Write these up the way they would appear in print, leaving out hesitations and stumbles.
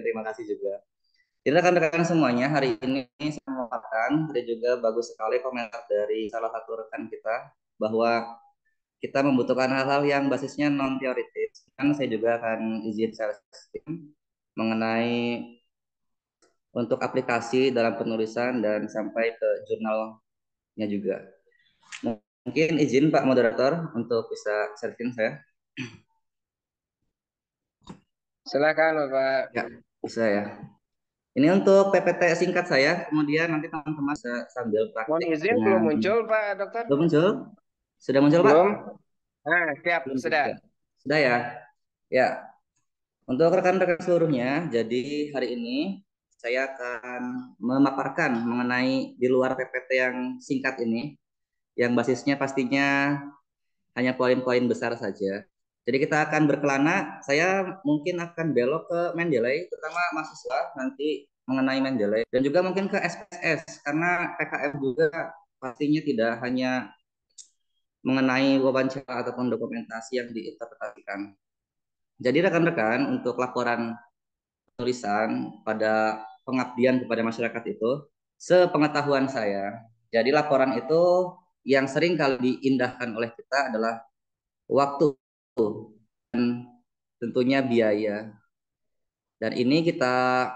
Terima kasih juga. Jadi rekan-rekan semuanya, hari ini saya memaparkan dan juga bagus sekali komentar dari salah satu rekan kita bahwa kita membutuhkan hal-hal yang basisnya non teoritis. Kan saya juga akan izin share mengenai untuk aplikasi dalam penulisan dan sampai ke jurnalnya juga. Mungkin izin Pak Moderator untuk bisa sharing saya. Silakan Bapak. Ya, bisa ya. Ini untuk PPT singkat saya, kemudian nanti teman-teman bisa sambil Mohon praktik izin belum dengan muncul Pak Dokter? belum muncul? Sudah muncul Pak? Belum? Nah, siap, Belum sudah. juga. Sudah ya? Ya, untuk rekan-rekan seluruhnya, jadi hari ini saya akan memaparkan mengenai di luar PPT yang singkat ini, yang basisnya pastinya hanya poin-poin besar saja. Jadi kita akan berkelana, saya mungkin akan belok ke Mendeley, terutama mahasiswa nanti mengenai Mendeley, dan juga mungkin ke SPSS, karena PKM juga pastinya tidak hanya mengenai wawancara ataupun dokumentasi yang diinterpretasikan. Jadi rekan-rekan untuk laporan tulisan pada pengabdian kepada masyarakat itu, sepengetahuan saya, jadi laporan itu yang sering kali diindahkan oleh kita adalah waktu dan tentunya biaya. Dan ini kita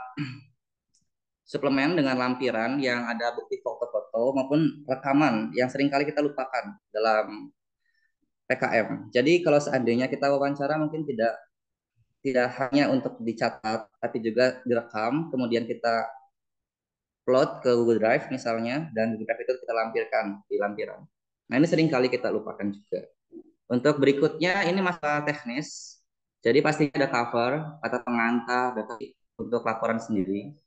suplemen dengan lampiran yang ada bukti foto-foto maupun rekaman yang sering kali kita lupakan dalam PKM. Jadi kalau seandainya kita wawancara mungkin tidak tidak hanya untuk dicatat tapi juga direkam, kemudian kita upload ke Google Drive misalnya, dan Google Drive itu kita lampirkan di lampiran. Nah ini sering kali kita lupakan juga. Untuk berikutnya ini masalah teknis. Jadi pasti ada cover, kata pengantar, untuk laporan sendiri.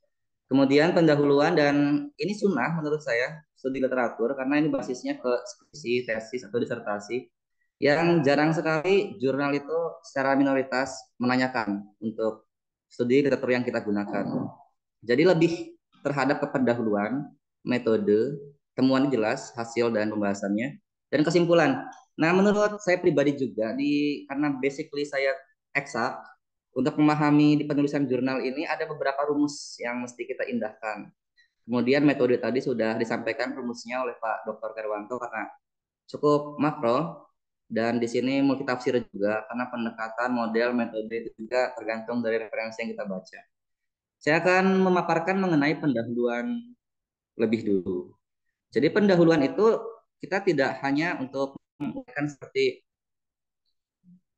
Kemudian pendahuluan, dan ini sunnah menurut saya studi literatur karena ini basisnya ke skripsi, tesis atau disertasi. Yang jarang sekali jurnal itu secara minoritas menanyakan untuk studi literatur yang kita gunakan. Jadi lebih terhadap kependahuluan, metode, temuan jelas, hasil dan pembahasannya, dan kesimpulan. Nah, menurut saya pribadi juga karena basically saya eksak, untuk memahami di penulisan jurnal ini ada beberapa rumus yang mesti kita indahkan. Kemudian metode tadi sudah disampaikan rumusnya oleh Pak Dr. Kerwanto karena cukup makro, dan di sini multitafsir juga karena pendekatan model metode itu juga tergantung dari referensi yang kita baca. Saya akan memaparkan mengenai pendahuluan lebih dulu. Jadi pendahuluan itu kita tidak hanya untuk menggunakan seperti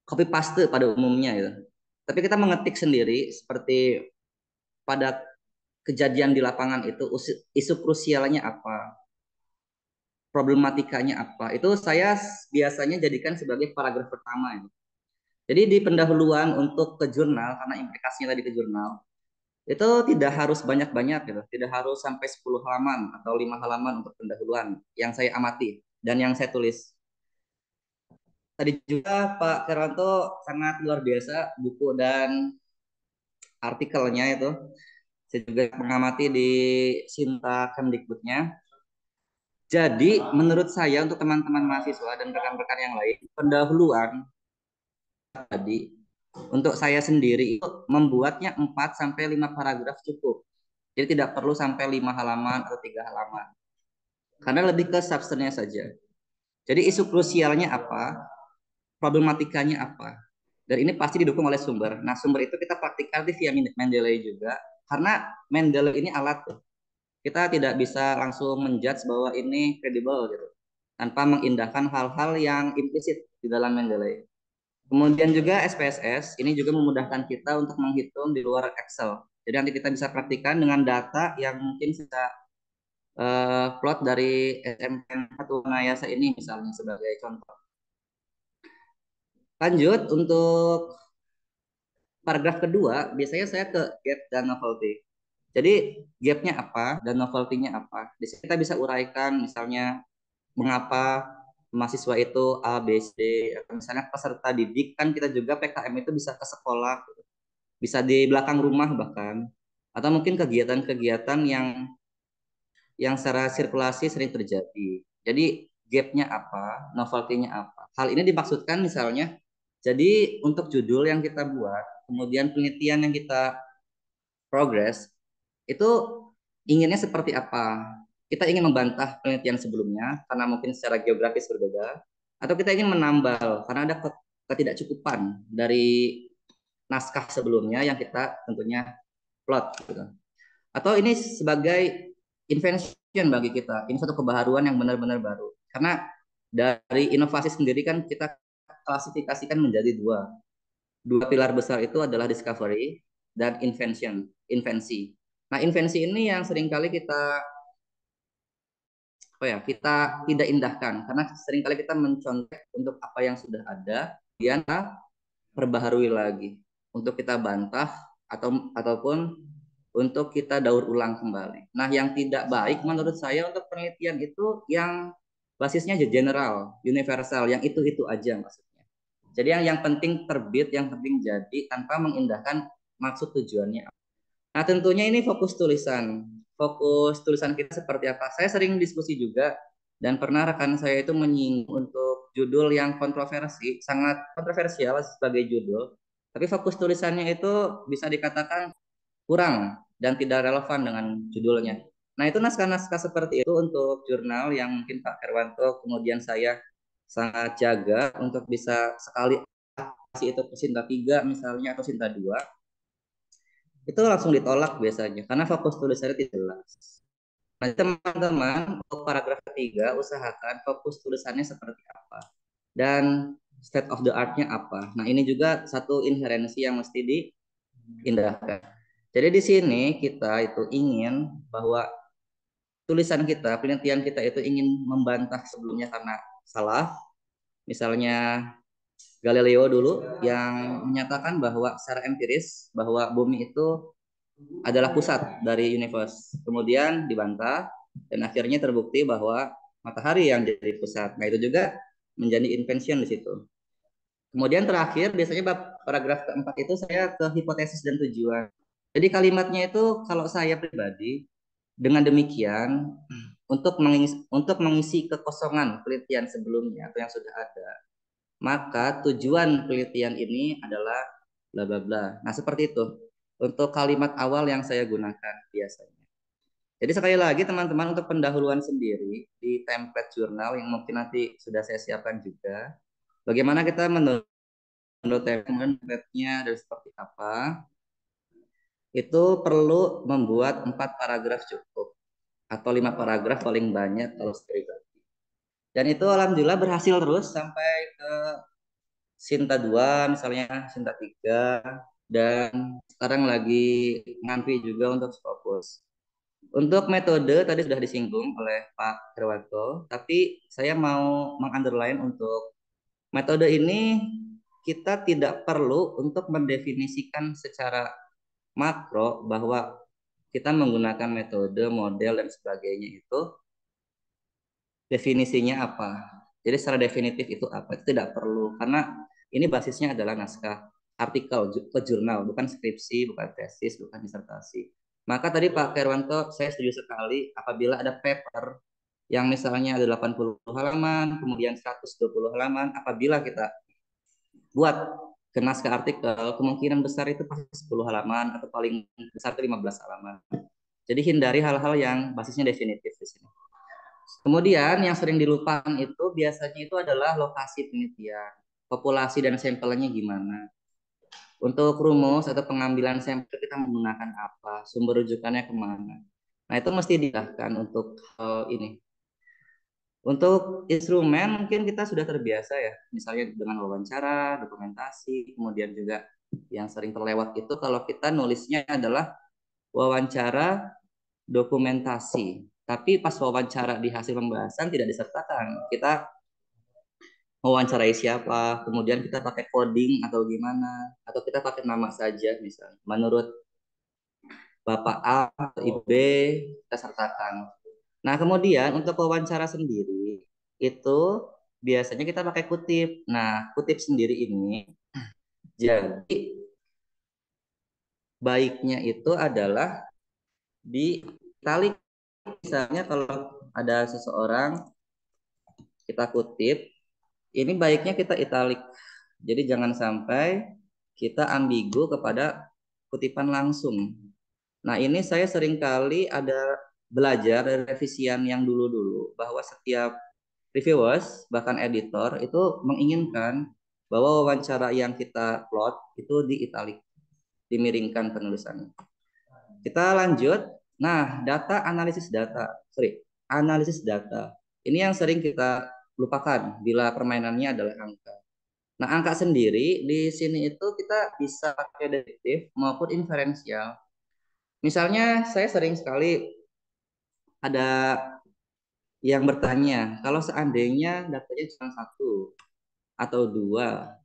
copy paste pada umumnya ya. Tapi kita mengetik sendiri seperti pada kejadian di lapangan itu isu krusialnya apa, problematikanya apa. Itu saya biasanya jadikan sebagai paragraf pertama ya. Jadi di pendahuluan untuk ke jurnal karena implikasinya tadi ke jurnal itu tidak harus banyak-banyak gitu, tidak harus sampai 10 halaman atau 5 halaman untuk pendahuluan yang saya amati dan yang saya tulis. Tadi juga Pak Keranto sangat luar biasa buku dan artikelnya itu. Saya juga mengamati di Sinta Kemdikbudnya. Jadi menurut saya untuk teman-teman mahasiswa dan rekan-rekan yang lain, pendahuluan tadi untuk saya sendiri itu membuatnya 4 sampai 5 paragraf cukup. Jadi tidak perlu sampai 5 halaman atau 3 halaman. Karena lebih ke substansinya saja. Jadi isu krusialnya apa, problematikanya apa. Dan ini pasti didukung oleh sumber. Nah, sumber itu kita praktikkan via Mendeley juga. Karena Mendeley ini alat tuh. Kita tidak bisa langsung menjudge bahwa ini kredibel gitu. Tanpa mengindahkan hal-hal yang implisit di dalam Mendeley. Kemudian juga SPSS, ini juga memudahkan kita untuk menghitung di luar Excel. Jadi nanti kita bisa praktikkan dengan data yang mungkin bisa plot dari SMPN satu Nayasa ini misalnya sebagai contoh. Lanjut untuk paragraf kedua, biasanya saya ke gap dan novelty. Jadi gapnya apa dan novelty-nya apa. Di sini kita bisa uraikan misalnya mengapa mahasiswa itu A, B, C, D. Atau misalnya peserta didik kan kita juga PKM itu bisa ke sekolah, bisa di belakang rumah bahkan. Atau mungkin kegiatan-kegiatan yang secara sirkulasi sering terjadi. Jadi gapnya apa, novelty-nya apa. Hal ini dimaksudkan misalnya, jadi untuk judul yang kita buat, kemudian penelitian yang kita progress itu inginnya seperti apa? Kita ingin membantah penelitian sebelumnya karena mungkin secara geografis berbeda, atau kita ingin menambal karena ada ketidakcukupan dari naskah sebelumnya yang kita tentunya plot gitu. Atau ini sebagai invention bagi kita, ini satu kebaharuan yang benar-benar baru. Karena dari inovasi sendiri kan kita klasifikasikan menjadi dua pilar besar, itu adalah discovery dan invensi. Nah, invensi ini yang seringkali kita tidak indahkan karena seringkali kita mencontek untuk apa yang sudah ada, kemudian perbaharui lagi untuk kita bantah ataupun untuk kita daur ulang kembali. Nah, yang tidak baik menurut saya untuk penelitian itu yang basisnya general, universal, yang itu aja maksudnya. Jadi yang penting terbit, yang penting jadi tanpa mengindahkan maksud tujuannya. Nah, tentunya ini fokus tulisan. Fokus tulisan kita seperti apa? Saya sering diskusi juga dan pernah rekan saya itu menyinggung untuk judul yang kontroversi, sangat kontroversial sebagai judul. Tapi fokus tulisannya itu bisa dikatakan kurang dan tidak relevan dengan judulnya. Nah, itu naskah-naskah seperti itu untuk jurnal yang mungkin Pak Herwanto kemudian saya sangat jaga untuk bisa sekali kasih itu ke Sinta 3 misalnya atau Sinta 2 itu langsung ditolak biasanya karena fokus tulisannya tidak jelas. Nah, teman-teman, untuk paragraf ketiga usahakan fokus tulisannya seperti apa dan state of the art-nya apa. Nah, ini juga satu inherensi yang mesti diindahkan. Jadi di sini kita itu ingin bahwa tulisan kita, penelitian kita itu ingin membantah sebelumnya karena salah. Misalnya Galileo dulu yang menyatakan bahwa secara empiris bahwa bumi itu adalah pusat dari universe. Kemudian dibantah dan akhirnya terbukti bahwa matahari yang jadi pusat. Nah, itu juga menjadi invention di situ. Kemudian terakhir biasanya bab paragraf keempat itu saya ke hipotesis dan tujuan. Jadi kalimatnya itu kalau saya pribadi dengan demikian untuk mengisi kekosongan penelitian sebelumnya atau yang sudah ada, maka tujuan penelitian ini adalah bla bla bla. Nah, seperti itu untuk kalimat awal yang saya gunakan biasanya. Jadi sekali lagi teman-teman untuk pendahuluan sendiri di template jurnal yang mungkin nanti sudah saya siapkan juga. Bagaimana kita menurut template-nya dan seperti apa? Itu perlu membuat 4 paragraf cukup atau 5 paragraf paling banyak kalau saya. Dan itu alhamdulillah berhasil terus sampai ke Sinta 2 misalnya, Sinta 3 dan sekarang lagi ngantri juga untuk Scopus. Untuk metode tadi sudah disinggung oleh Pak Herwanto, tapi saya mau mengunderline untuk metode ini kita tidak perlu untuk mendefinisikan secara makro bahwa kita menggunakan metode, model dan sebagainya itu definisinya apa. Jadi secara definitif itu apa? Itu tidak perlu karena ini basisnya adalah naskah artikel ke jurnal, bukan skripsi, bukan tesis, bukan disertasi. Maka tadi Pak Herwanto saya setuju sekali apabila ada paper yang misalnya ada 80 halaman, kemudian 120 halaman, apabila kita buat ke naskah artikel, kemungkinan besar itu pasti 10 halaman atau paling besar itu 15 halaman. Jadi hindari hal-hal yang basisnya definitif di sini. Kemudian yang sering dilupakan itu biasanya itu adalah lokasi penelitian, populasi dan sampelnya gimana. Untuk rumus atau pengambilan sampel kita menggunakan apa, sumber rujukannya kemana. Nah, itu mesti diarahkan untuk hal ini. Untuk instrumen mungkin kita sudah terbiasa ya, misalnya dengan wawancara, dokumentasi, kemudian juga yang sering terlewat itu kalau kita nulisnya adalah wawancara dokumentasi. Tapi pas wawancara di hasil pembahasan tidak disertakan. Kita mewawancarai siapa, kemudian kita pakai coding atau gimana, atau kita pakai nama saja misalnya. Menurut Bapak A atau Ibu B kita sertakan. Nah, kemudian untuk wawancara sendiri itu biasanya kita pakai kutip. Nah, kutip sendiri ini jadi baiknya itu adalah di italik. Misalnya kalau ada seseorang kita kutip, ini baiknya kita italik. Jadi jangan sampai kita ambigu kepada kutipan langsung. Nah, ini saya seringkali ada belajar dari revisian yang dulu-dulu bahwa setiap reviewers bahkan editor itu menginginkan bahwa wawancara yang kita plot itu di italic, dimiringkan penulisannya. Kita lanjut. Nah, analisis data. Sorry, analisis data. Ini yang sering kita lupakan bila permainannya adalah angka. Nah, angka sendiri di sini itu kita bisa pakai deduktif maupun inferensial. Misalnya saya sering sekali ada yang bertanya, kalau seandainya datanya cuma satu atau dua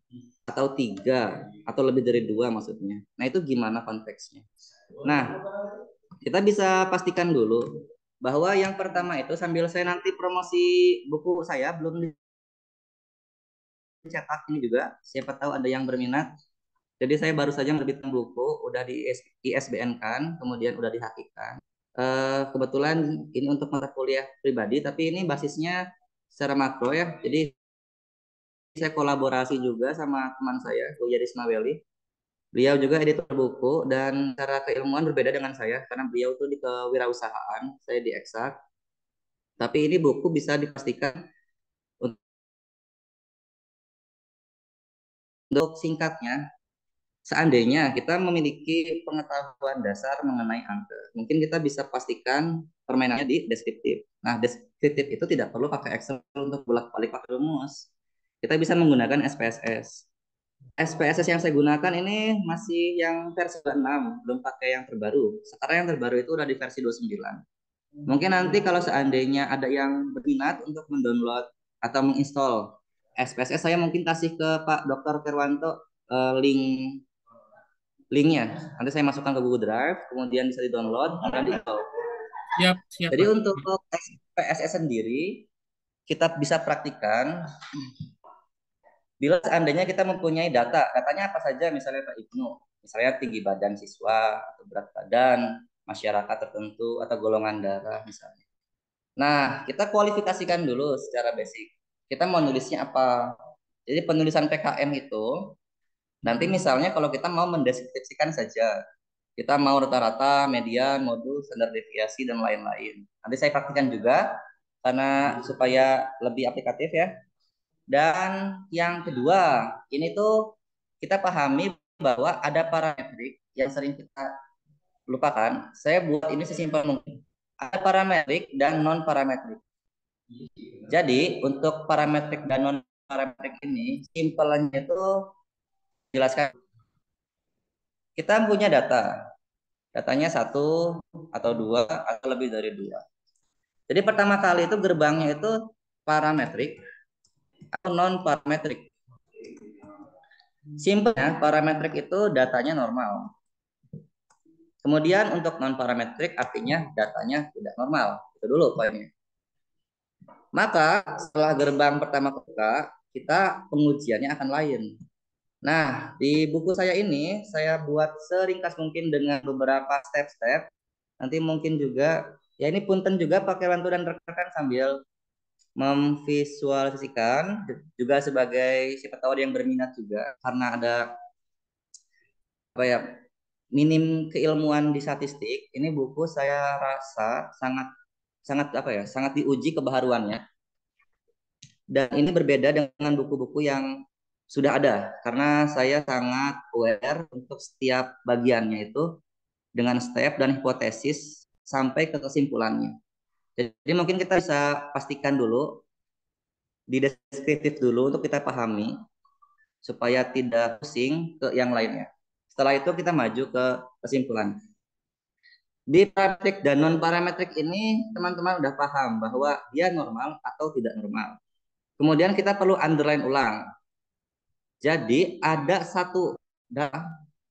atau tiga atau lebih dari dua maksudnya. Nah, itu gimana konteksnya? Nah, kita bisa pastikan dulu bahwa yang pertama itu sambil saya nanti promosi buku saya belum dicetak ini juga, siapa tahu ada yang berminat. Jadi saya baru saja menerbitkan buku, udah di ISBN kan, kemudian udah dihakikan. Kebetulan ini untuk mata kuliah pribadi, tapi ini basisnya secara makro ya. Jadi saya kolaborasi juga sama teman saya, Buya Rismaweli. Beliau juga editor buku dan cara keilmuan berbeda dengan saya karena beliau tuh di kewirausahaan, saya di eksak. Tapi ini buku bisa dipastikan untuk singkatnya, seandainya kita memiliki pengetahuan dasar mengenai angka, mungkin kita bisa pastikan permainannya di deskriptif. Nah, deskriptif itu tidak perlu pakai Excel untuk bolak-balik pakai rumus. Kita bisa menggunakan SPSS. SPSS yang saya gunakan ini masih yang versi 26, belum pakai yang terbaru. Sekarang yang terbaru itu udah di versi 29. Mungkin nanti kalau seandainya ada yang berminat untuk mendownload atau menginstall SPSS, saya mungkin kasih ke Pak Dr. Terwanto linknya. Nanti saya masukkan ke Google Drive, kemudian bisa di-download dan di-install. Siap, siap, Jadi Pak. untuk SPSS sendiri, kita bisa praktikan bila seandainya kita mempunyai datanya apa saja, misalnya Pak Ibnu, misalnya tinggi badan siswa, atau berat badan, masyarakat tertentu, atau golongan darah misalnya. Nah, kita kualifikasikan dulu secara basic. Kita mau nulisnya apa? Jadi penulisan PKM itu, nanti misalnya kalau kita mau mendeskripsikan saja, kita mau rata-rata, median, modul, standar deviasi, dan lain-lain. Nanti saya praktikkan juga, karena supaya lebih aplikatif ya. Dan yang kedua, ini tuh kita pahami bahwa ada parametrik yang sering kita lupakan. Saya buat ini sesimpel mungkin. Ada parametrik dan non parametrik. Jadi untuk parametrik dan non parametrik ini simpelnya itu jelaskan. Kita punya datanya satu atau dua atau lebih dari dua. Jadi pertama kali itu gerbangnya itu parametrik atau non parametrik. Simpelnya parametrik itu datanya normal. Kemudian untuk non parametrik artinya datanya tidak normal. Itu dulu poinnya. Maka setelah gerbang pertama kebuka, kita pengujiannya akan lain. Nah, di buku saya ini saya buat seringkas mungkin dengan beberapa step-step. Nanti mungkin juga, ya ini punten juga pakai bantu dan rekan sambil memvisualisasikan juga sebagai siapa tahu ada yang berminat juga karena ada apa ya minim keilmuan di statistik. Ini buku saya rasa sangat sangat apa ya sangat diuji kebaharuannya dan ini berbeda dengan buku-buku yang sudah ada karena saya sangat aware untuk setiap bagiannya itu dengan step dan hipotesis sampai ke kesimpulannya. Jadi mungkin kita bisa pastikan dulu di deskriptif dulu untuk kita pahami supaya tidak pusing ke yang lainnya. Setelah itu kita maju ke kesimpulan. Di parametrik dan non parametrik ini teman-teman udah paham bahwa dia normal atau tidak normal. Kemudian kita perlu underline ulang. Jadi ada satu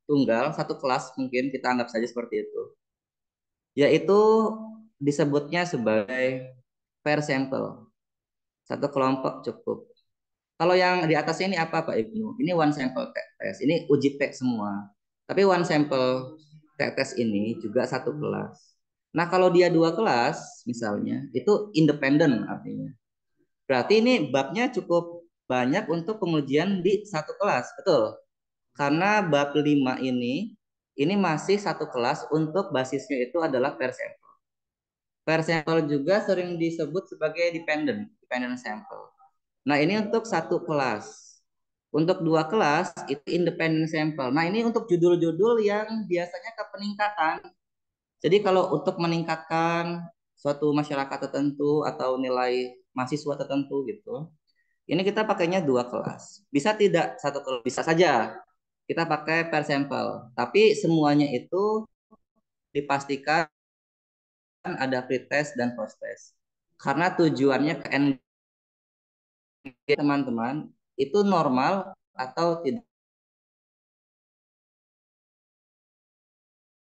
tunggal, satu kelas mungkin kita anggap saja seperti itu. Yaitu disebutnya sebagai pair sample. Satu kelompok cukup. Kalau yang di atasnya ini apa Pak Ibnu? Ini one sample test. Ini uji T semua. Tapi one sample test ini juga satu kelas. Nah kalau dia dua kelas misalnya, itu independen artinya. Berarti ini babnya cukup banyak untuk pengujian di satu kelas. Betul. Karena bab 5 ini ini masih satu kelas untuk basisnya itu adalah per sampel. Per sampel juga sering disebut sebagai dependent sample. Nah, ini untuk satu kelas. Untuk dua kelas itu independent sample. Nah, ini untuk judul-judul yang biasanya ke peningkatan. Jadi kalau untuk meningkatkan suatu masyarakat tertentu atau nilai mahasiswa tertentu gitu, ini kita pakainya dua kelas. Bisa tidak satu kelas? Bisa saja. Kita pakai per sampel. Tapi semuanya itu dipastikan ada pretest dan post-test. Karena tujuannya ke teman-teman itu normal atau tidak.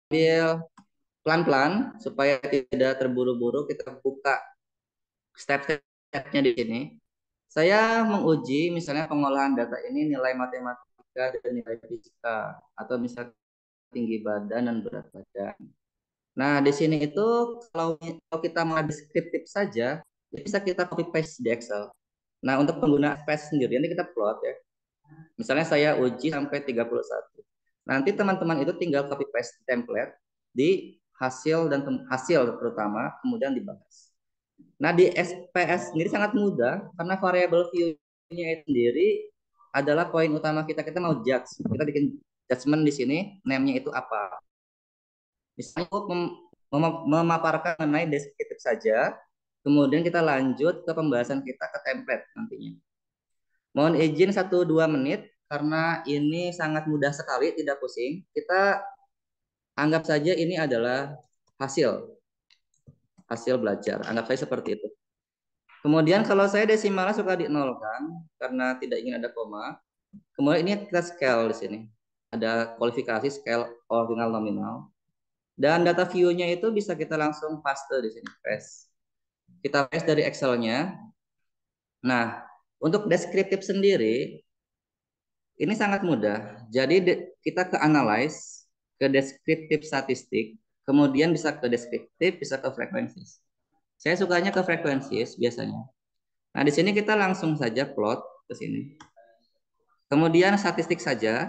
Ambil pelan-pelan supaya tidak terburu-buru, kita buka step-stepnya di sini. Saya menguji misalnya pengolahan data ini nilai matematika dan nilai fisika atau misalnya tinggi badan dan berat badan. Nah, di sini itu kalau kita mau deskriptif saja, bisa kita copy paste di Excel. Nah, untuk pengguna SPS sendiri nanti kita plot ya. Misalnya saya uji sampai 31. Nanti teman-teman itu tinggal copy paste template di hasil dan hasil terutama kemudian dibahas. Nah, di SPS sendiri sangat mudah karena variabel view-nya itu sendiri adalah poin utama kita. Kita mau judge. Kita bikin judgement di sini, name-nya itu apa. Misalnya memaparkan mengenai deskriptif saja, kemudian kita lanjut ke pembahasan kita ke template nantinya. Mohon izin 1-2 menit karena ini sangat mudah sekali, tidak pusing. Kita anggap saja ini adalah hasil hasil belajar. Anggap saya seperti itu. Kemudian kalau saya desimalnya suka dinolkan karena tidak ingin ada koma. Kemudian ini kita scale di sini. Ada kualifikasi scale ordinal nominal. Dan data view-nya itu bisa kita langsung paste di sini, paste. Kita paste dari Excel-nya. Nah, untuk deskriptif sendiri ini sangat mudah. Jadi kita ke analyze, ke deskriptif statistik, kemudian bisa ke deskriptif, bisa ke frekuensi. Saya sukanya ke frekuensi biasanya. Nah, di sini kita langsung saja plot ke sini. Kemudian statistik saja,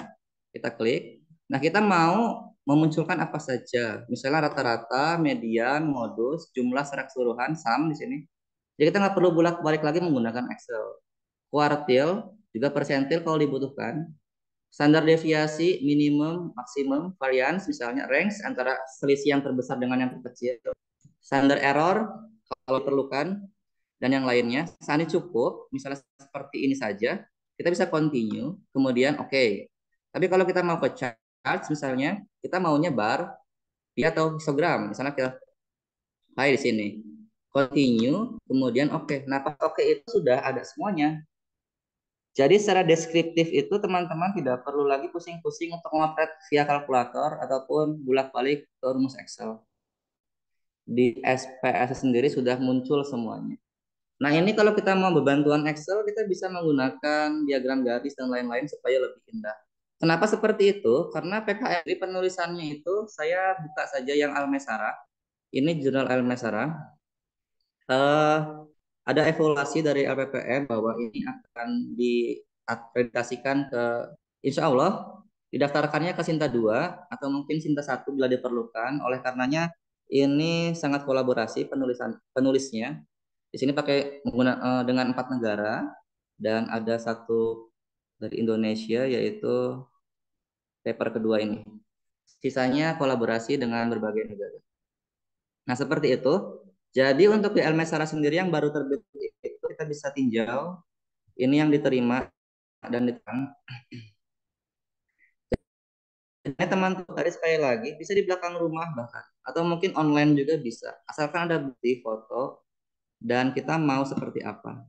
kita klik. Nah, kita mau memunculkan apa saja. Misalnya rata-rata, median, modus, jumlah secara keseluruhan, sum di sini. Jadi kita nggak perlu bolak-balik lagi menggunakan Excel. Kuartil, juga persentil kalau dibutuhkan. Standar deviasi, minimum, maksimum, variance, misalnya range antara selisih yang terbesar dengan yang terkecil. Standar error, kalau perlukan, dan yang lainnya. Seandainya cukup, misalnya seperti ini saja, kita bisa continue, kemudian oke. Okay. Tapi kalau kita mau ke chart, misalnya, kita maunya bar, dia atau histogram, misalnya kita play di sini. Continue, kemudian oke. Okay. Nah, pas oke okay itu sudah ada semuanya. Jadi secara deskriptif itu teman-teman tidak perlu lagi pusing-pusing untuk ngotret via kalkulator ataupun bolak-balik ke rumus Excel. Di SPS sendiri sudah muncul semuanya. Nah, ini kalau kita mau berbantuan Excel, kita bisa menggunakan diagram garis dan lain-lain supaya lebih indah. Kenapa seperti itu? Karena PKM di penulisannya itu saya buka saja yang Almesara. Ini jurnal Almesara. Eh, ada evaluasi dari LPPM bahwa ini akan diakreditasikan ke, insya Allah didaftarkannya ke Sinta 2 atau mungkin Sinta 1 bila diperlukan. Oleh karenanya ini sangat kolaborasi penulisnya. Di sini pakai dengan 4 negara dan ada satu dari Indonesia yaitu paper kedua ini. Sisanya kolaborasi dengan berbagai negara. Nah, seperti itu. Jadi untuk di Elmesara sendiri yang baru terbit itu kita bisa tinjau ini yang diterima dan diterang. Jadi teman-teman tadi sekali lagi bisa di belakang rumah bahkan atau mungkin online juga bisa. Asalkan ada bukti foto dan kita mau seperti apa.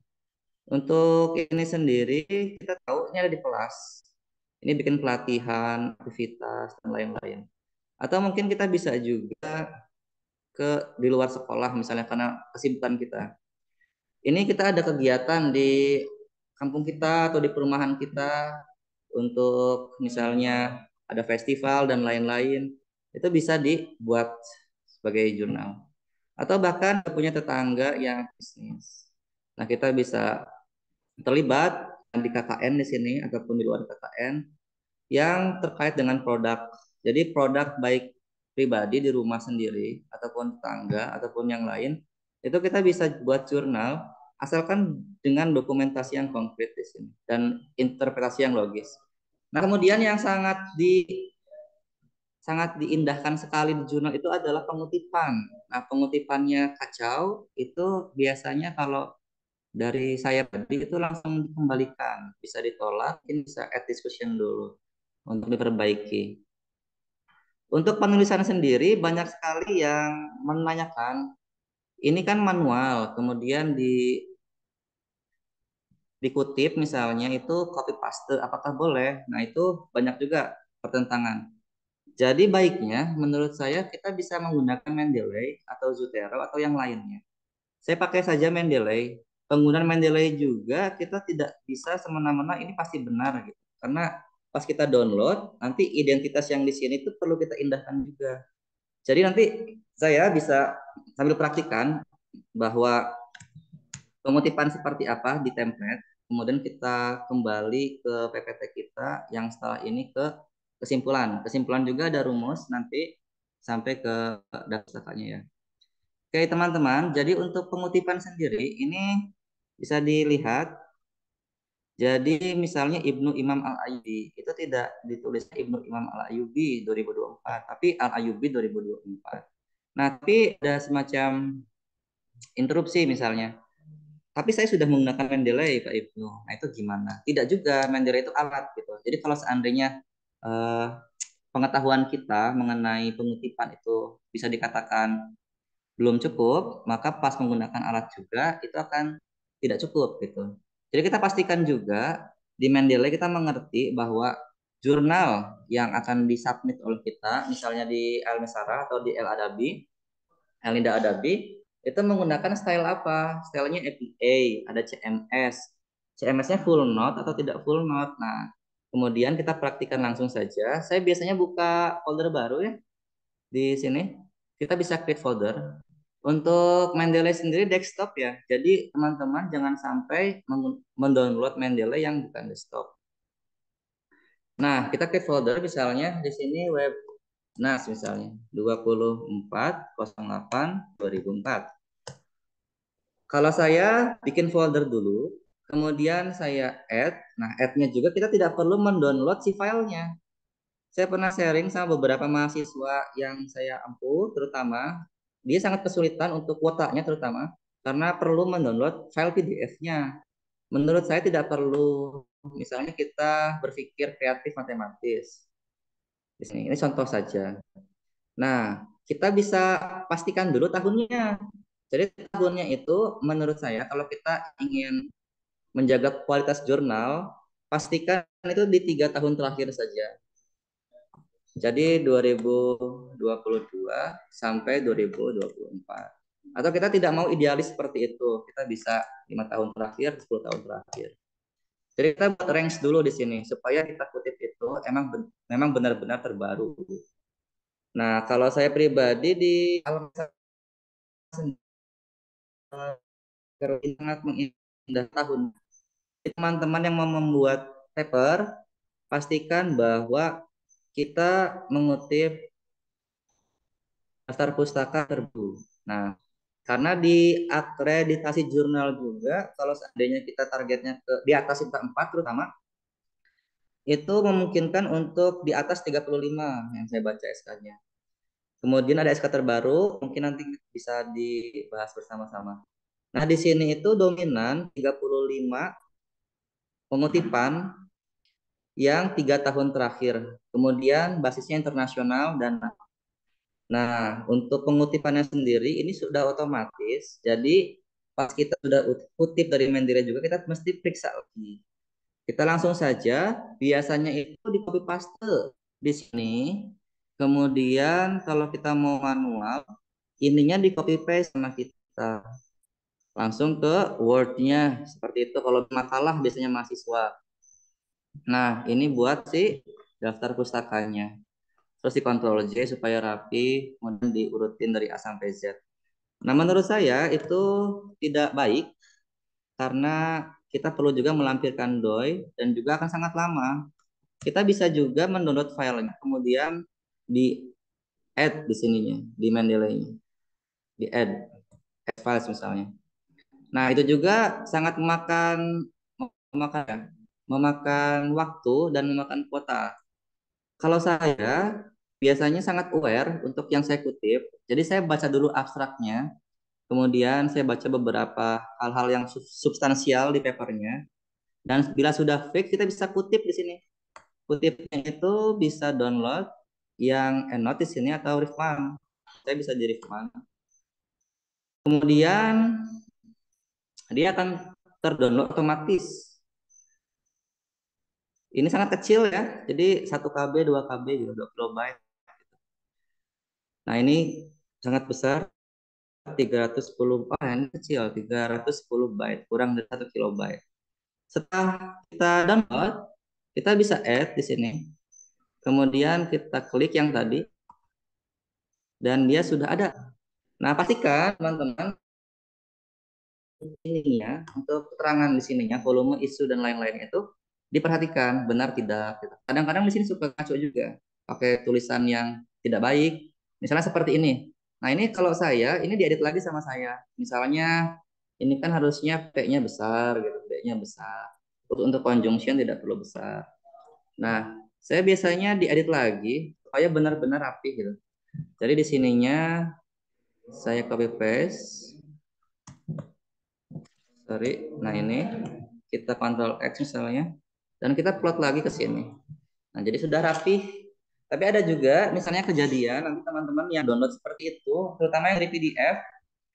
Untuk ini sendiri kita tahu ini ada di kelas. Ini bikin pelatihan, aktivitas dan lain-lain. Atau mungkin kita bisa juga di luar sekolah misalnya karena kesibukan kita. Ini kita ada kegiatan di kampung kita atau di perumahan kita untuk misalnya ada festival dan lain-lain. Itu bisa dibuat sebagai jurnal. Atau bahkan punya tetangga yang bisnis. Nah, kita bisa terlibat di KKN di sini ataupun di luar KKN yang terkait dengan produk Jadi produk baik pribadi di rumah sendiri ataupun tetangga ataupun yang lain itu kita bisa buat jurnal asalkan dengan dokumentasi yang konkret di sini dan interpretasi yang logis. Nah, kemudian yang sangat diindahkan sekali di jurnal itu adalah pengutipan. Nah, pengutipannya kacau itu biasanya kalau dari saya tadi itu langsung dikembalikan, bisa ditolak, mungkin bisa add discussion dulu untuk diperbaiki. Untuk penulisan sendiri banyak sekali yang menanyakan, ini kan manual, kemudian dikutip misalnya itu copy paste, apakah boleh? Nah, itu banyak juga pertentangan. Jadi baiknya menurut saya kita bisa menggunakan Mendeley atau Zotero atau yang lainnya. Saya pakai saja Mendeley. Penggunaan Mendeley juga kita tidak bisa semena-mena ini pasti benar gitu. Karena pas kita download, nanti identitas yang di sini itu perlu kita indahkan juga. Jadi nanti saya bisa sambil praktikan bahwa pengutipan seperti apa di template, kemudian kita kembali ke PPT kita yang setelah ini ke kesimpulan. Kesimpulan juga ada rumus nanti sampai ke daftarnya ya. Oke teman-teman, jadi untuk pengutipan sendiri ini bisa dilihat. Jadi misalnya Ibnu Imam Al-Ayyubi itu tidak ditulis Ibnu Imam Al-Ayyubi 2024, tapi Al-Ayyubi 2024. Nah, tapi ada semacam interupsi misalnya. Tapi saya sudah menggunakan Mendeley, Pak Ibnu. Nah, itu gimana? Tidak juga, Mendeley itu alat gitu. Jadi kalau seandainya eh, pengetahuan kita mengenai pengutipan itu bisa dikatakan belum cukup, maka pas menggunakan alat juga itu akan tidak cukup gitu. Jadi kita pastikan juga di Mendeley kita mengerti bahwa jurnal yang akan disubmit oleh kita, misalnya di Elmesara atau di El Adabi, Elinda Adabi, itu menggunakan style apa? Stylenya APA, ada CMS. CMS-nya full note atau tidak full note. Nah, kemudian kita praktikkan langsung saja. Saya biasanya buka folder baru ya di sini. Kita bisa create folder. Untuk Mendeley sendiri desktop ya. Jadi teman-teman jangan sampai mendownload Mendeley yang bukan desktop. Nah, kita create folder misalnya di sini web NAS misalnya 2408-2004. Kalau saya bikin folder dulu, kemudian saya add. Nah, add-nya juga kita tidak perlu mendownload si filenya. Saya pernah sharing sama beberapa mahasiswa yang saya ampuh, terutama dia sangat kesulitan untuk kuotanya terutama karena perlu mendownload file PDF-nya. Menurut saya tidak perlu. Misalnya kita berpikir kreatif matematis. Di sini ini contoh saja. Nah, kita bisa pastikan dulu tahunnya. Jadi tahunnya itu menurut saya kalau kita ingin menjaga kualitas jurnal, pastikan itu di 3 tahun terakhir saja. Jadi 2022 sampai 2024. Atau kita tidak mau idealis seperti itu, kita bisa 5 tahun terakhir, 10 tahun terakhir. Jadi kita buat range dulu di sini supaya kita kutip itu memang benar-benar terbaru. Nah, kalau saya pribadi di Almasra sangat mengindah tahun. Teman-teman yang mau membuat paper, pastikan bahwa kita mengutip daftar pustaka terbaru. Nah, karena di akreditasi jurnal juga, kalau seandainya kita targetnya di atas 4 terutama, itu memungkinkan untuk di atas 35 yang saya baca SK-nya. Kemudian ada SK terbaru, mungkin nanti bisa dibahas bersama-sama. Nah, di sini itu dominan 35 pengutipan yang 3 tahun terakhir. Kemudian basisnya internasional dan nah, untuk pengutipannya sendiri ini sudah otomatis. Jadi pas kita sudah kutip dari Mendeley juga kita mesti periksa lagi. Kita langsung saja, biasanya itu di copy paste di sini. Kemudian kalau kita mau manual, ininya di copy paste sama kita. Langsung ke Word-nya. Seperti itu kalau makalah biasanya mahasiswa. Nah, ini buat si daftar pustakanya. Terus di Ctrl J supaya rapi, kemudian diurutin dari A sampai Z. Nah, menurut saya itu tidak baik karena kita perlu juga melampirkan DOI dan juga akan sangat lama. Kita bisa juga mendownload filenya, kemudian di add di sininya, di Mendeley-nya, di add files misalnya. Nah, itu juga sangat memakan memakan waktu dan memakan kuota. Kalau saya biasanya sangat aware untuk yang saya kutip. Jadi saya baca dulu abstraknya, kemudian saya baca beberapa hal-hal yang substansial di papernya. Dan bila sudah fix, kita bisa kutip di sini. Kutipnya itu bisa download yang EndNote di sini atau Riffman. Saya bisa di Riffman. Kemudian dia akan terdownload otomatis. Ini sangat kecil ya. Jadi 1 KB, 2 KB juga 2 kilobyte. Nah, ini sangat besar 310, ini kecil 310 byte, kurang dari 1 kilobyte. Setelah kita download, kita bisa add di sini. Kemudian kita klik yang tadi dan dia sudah ada. Nah, pastikan teman-teman ininya untuk keterangan di sininya, volume, isu dan lain-lain itu diperhatikan benar tidak gitu. Kadang-kadang di sini suka ngaco juga pakai tulisan yang tidak baik. Misalnya seperti ini. Nah, ini kalau saya ini diedit lagi sama saya. Misalnya ini kan harusnya P-nya besar gitu, B-nya besar. Untuk conjunction tidak perlu besar. Nah, saya biasanya diedit lagi supaya benar-benar rapi gitu. Jadi di sininya saya copy paste. Sorry. Nah, ini kita Ctrl X misalnya dan kita plot lagi ke sini. Nah, jadi sudah rapi. Tapi ada juga misalnya kejadian nanti teman-teman yang download seperti itu, terutama yang di PDF,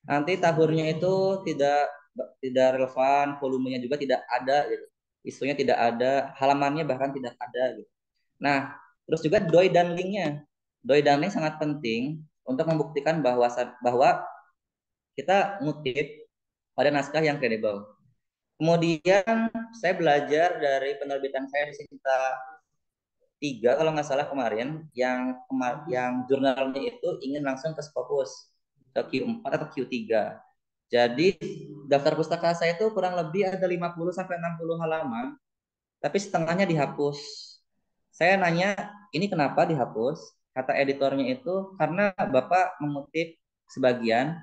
nanti tahunnya itu tidak tidak relevan, volumenya juga tidak ada gitu. Isunya tidak ada, halamannya bahkan tidak ada gitu. Nah, terus juga doi dan linknya. Doi dan link sangat penting untuk membuktikan bahwa kita ngutip pada naskah yang kredibel. Kemudian saya belajar dari penerbitan saya di Sinta 3 kalau nggak salah kemarin, yang jurnalnya itu ingin langsung ke Scopus ke Q4 atau Q3. Jadi daftar pustaka saya itu kurang lebih ada 50 sampai 60 halaman, tapi setengahnya dihapus. Saya nanya, ini kenapa dihapus? Kata editornya itu karena Bapak mengutip sebagian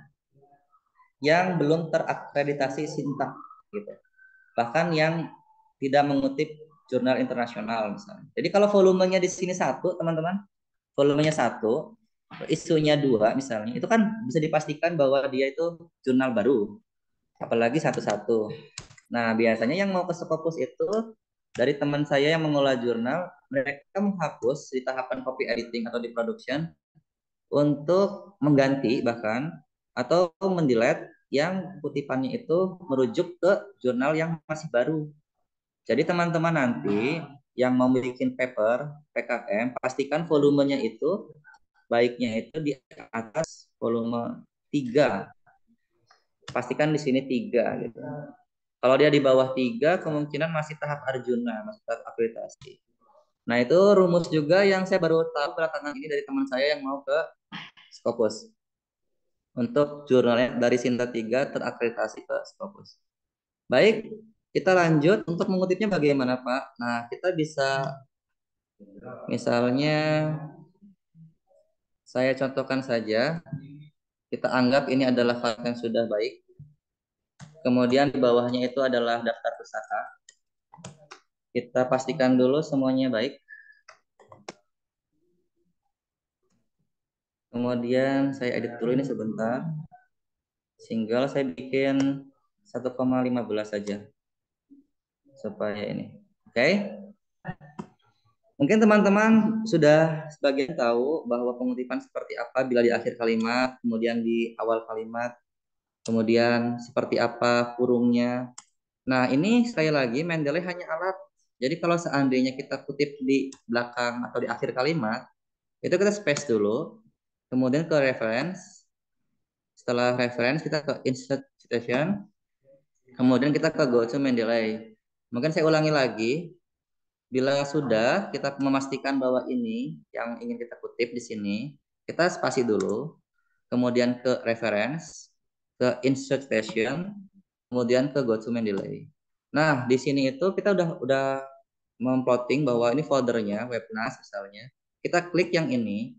yang belum terakreditasi Sinta gitu. Bahkan yang tidak mengutip jurnal internasional misalnya. Jadi kalau volumenya di sini satu, teman-teman, volumenya satu, isunya dua misalnya, itu kan bisa dipastikan bahwa dia itu jurnal baru, apalagi satu-satu. Nah, biasanya yang mau ke Scopus itu dari teman saya yang mengolah jurnal, mereka menghapus di tahapan copy editing atau di production untuk mengganti bahkan atau mendelete yang kutipannya itu merujuk ke jurnal yang masih baru. Jadi teman-teman nanti yang mau bikin paper PKM, pastikan volumenya itu baiknya itu di atas volume 3. Pastikan di sini 3 gitu. Kalau dia di bawah 3, kemungkinan masih tahap Arjuna, masih tahap akreditasi. Nah, itu rumus juga yang saya baru tahu belakangan ini dari teman saya yang mau ke Scopus. Untuk jurnalnya dari Sinta 3 terakreditasi ke Scopus. Baik, kita lanjut. Untuk mengutipnya bagaimana, Pak? Nah, kita bisa misalnya saya contohkan saja. Kita anggap ini adalah file yang sudah baik. Kemudian di bawahnya itu adalah daftar pustaka. Kita pastikan dulu semuanya baik. Kemudian saya edit dulu ini sebentar. Single saya bikin 1,15 saja. Supaya ini. Oke. Mungkin teman-teman sudah sebagian tahu bahwa pengutipan seperti apa bila di akhir kalimat, kemudian di awal kalimat, kemudian seperti apa kurungnya. Nah, ini sekali lagi Mendeley hanya alat. Jadi kalau seandainya kita kutip di belakang atau di akhir kalimat, itu kita space dulu, kemudian ke reference. Setelah reference kita ke insert citation, kemudian kita ke go to Mendeley. Mungkin saya ulangi lagi. Bila sudah kita memastikan bahwa ini yang ingin kita kutip di sini, kita spasi dulu, kemudian ke reference, ke insert citation, kemudian ke go to Mendeley. Nah, di sini itu kita udah memplotting bahwa ini foldernya Webnas misalnya. kita klik yang ini.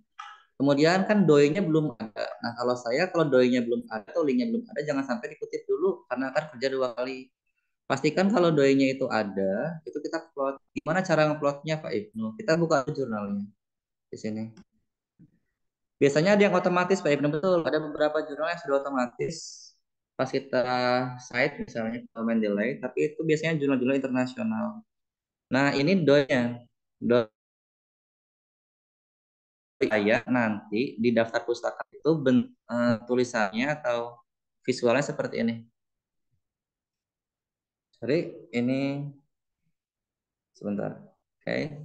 Kemudian kan doi-nya belum ada. Nah, kalau doi-nya belum ada atau linknya belum ada, jangan sampai dikutip dulu karena akan kerja dua kali. Pastikan kalau doi-nya itu ada, itu kita plot. Gimana cara ngeplotnya Pak Ibnu? Kita buka jurnalnya di sini. Biasanya ada yang otomatis Pak Ibnu, betul. Ada beberapa jurnal yang sudah otomatis pas kita site misalnya kalau Mendeley, tapi itu biasanya jurnal-jurnal internasional. Nah, ini doi-nya. Doi saya nanti di daftar pustaka itu tulisannya atau visualnya seperti ini. Sorry, ini sebentar. Oke.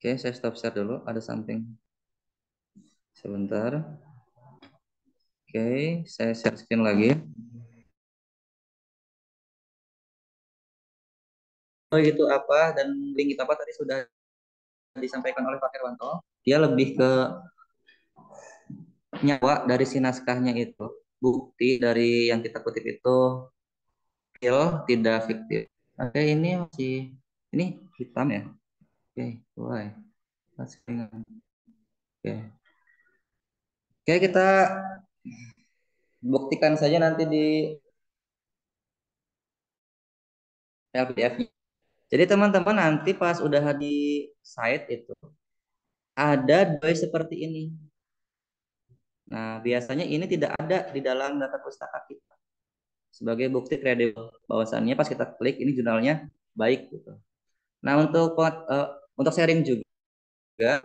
Oke, saya stop share dulu. Ada something. Sebentar. Oke, saya share screen lagi. Oh, itu apa dan link itu apa tadi sudah disampaikan oleh Pak Herwanto. Dia lebih ke nyawa dari si naskahnya itu. Bukti dari yang kita kutip itu real, tidak fiktif. Oke, ini masih ini hitam ya. Oke, why? Oke. Oke, kita buktikan saja nanti di LPF. Jadi teman-teman nanti pas udah di site itu ada doi seperti ini. Nah, biasanya ini tidak ada di dalam data pustaka kita sebagai bukti kredibel bahwasannya pas kita klik ini jurnalnya baik gitu. Nah, untuk sharing juga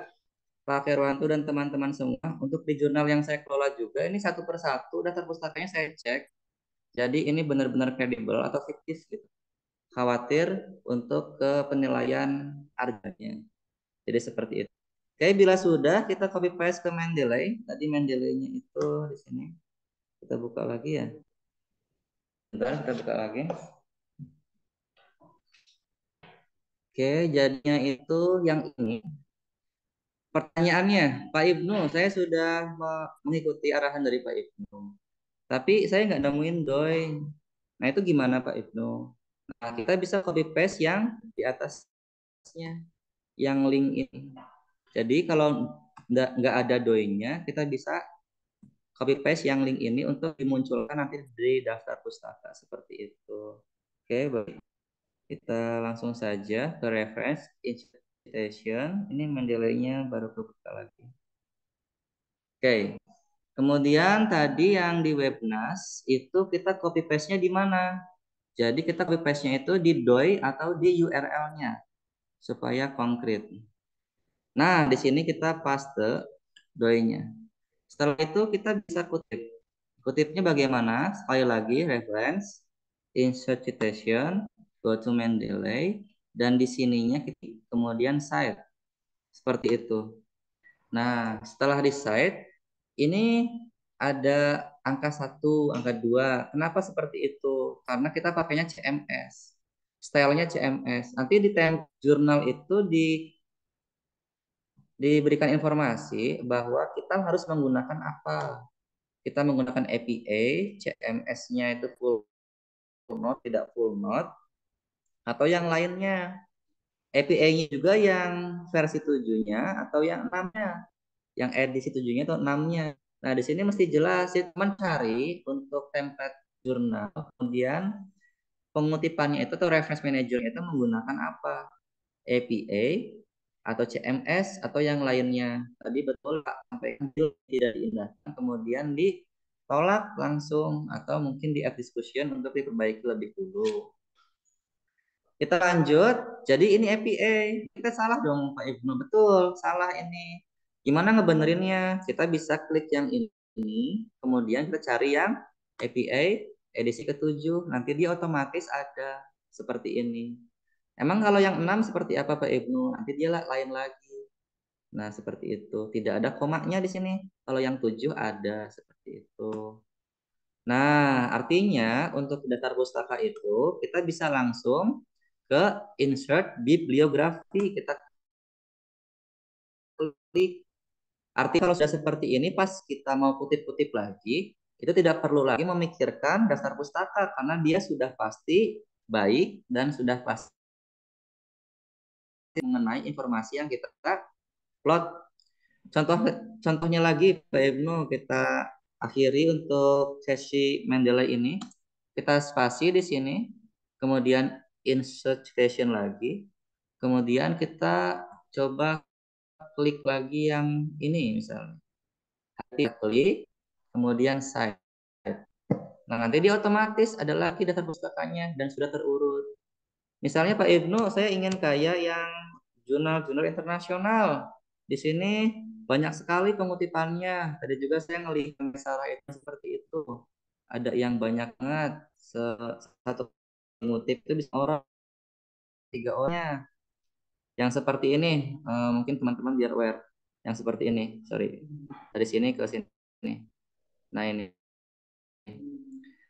Pak Herwanto dan teman-teman semua untuk di jurnal yang saya kelola juga ini satu persatu data pustakanya saya cek. Jadi ini benar-benar kredibel atau fiktif gitu. Khawatir untuk ke penilaian harganya. Jadi seperti itu. Oke, bila sudah kita copy paste ke Mendeley. Tadi Mendeley-nya itu di sini. Kita buka lagi ya. Bentar, kita buka lagi. Oke, jadinya itu yang ini. Pertanyaannya, Pak Ibnu, saya sudah mengikuti arahan dari Pak Ibnu. Tapi saya nggak nemuin doi. Nah, itu gimana Pak Ibnu? Nah, kita bisa copy paste yang di atasnya, yang link ini. Jadi kalau nggak ada doi-nya, kita bisa copy paste yang link ini untuk dimunculkan nanti di daftar pustaka seperti itu. Oke, baik. Kita langsung saja ke reference citation. Ini Mendeley-nya baru kebuka lagi. Oke. Kemudian tadi yang di Webnas itu kita copy paste-nya di mana? Jadi kita copy paste-nya itu di doi atau di URL-nya supaya konkret. Nah, di sini kita paste doi-nya. Setelah itu kita bisa kutip. Kutipnya bagaimana? Sekali lagi reference, insert citation, go to Mendeley, dan di sininya kita kemudian cite. Seperti itu. Nah, setelah di cite, ini ada angka 1, angka 2. Kenapa seperti itu? Karena kita pakainya CMS. Stylenya CMS. Nanti di jurnal itu diberikan informasi bahwa kita harus menggunakan apa. Kita menggunakan APA, CMS-nya itu full note, tidak full note, atau yang lainnya. APA-nya juga yang versi 7-nya atau yang 6-nya. Yang edisi 7-nya atau 6-nya. Nah, di sini mesti jelas ya, mencari untuk template jurnal, kemudian pengutipannya itu atau reference manager itu menggunakan apa? APA atau CMS atau yang lainnya. Tadi betul Pak sampaikan tidak diindahkan, kemudian ditolak langsung atau mungkin di add discussion untuk diperbaiki lebih dulu. Kita lanjut. Jadi ini APA. Kita salah dong Pak Ibnu. Betul, salah ini. Gimana ngebenerinnya? Kita bisa klik yang ini, kemudian kita cari yang APA edisi ke-7. Nanti dia otomatis ada seperti ini. Emang kalau yang 6 seperti apa Pak Ibnu? Nanti dia lain lagi. Nah, seperti itu. Tidak ada komanya di sini. Kalau yang 7 ada seperti itu. Nah, artinya untuk daftar pustaka itu kita bisa langsung ke insert bibliografi. Kita klik. Artinya kalau sudah seperti ini pas kita mau kutip-kutip lagi, itu tidak perlu lagi memikirkan daftar pustaka karena dia sudah pasti baik dan sudah pasti mengenai informasi yang kita plot. Contoh contohnya lagi Pak Ibnu, kita akhiri untuk sesi Mendeley ini. Kita spasi di sini, kemudian insert citation lagi, kemudian kita coba klik lagi yang ini misalnya. Klik, kemudian save. Nah, nanti dia otomatis ada lagi daftar pustakanya dan sudah terurut. Misalnya Pak Ibnu, saya ingin kayak yang jurnal-jurnal internasional. Di sini banyak sekali pengutipannya. Tadi juga saya ngelihat Sarah itu seperti itu. Ada yang banyak banget. Satu mengutip itu bisa orang, 3 orangnya. Yang seperti ini, mungkin teman-teman biar aware. Yang seperti ini, sorry. Dari sini ke sini. Nah ini.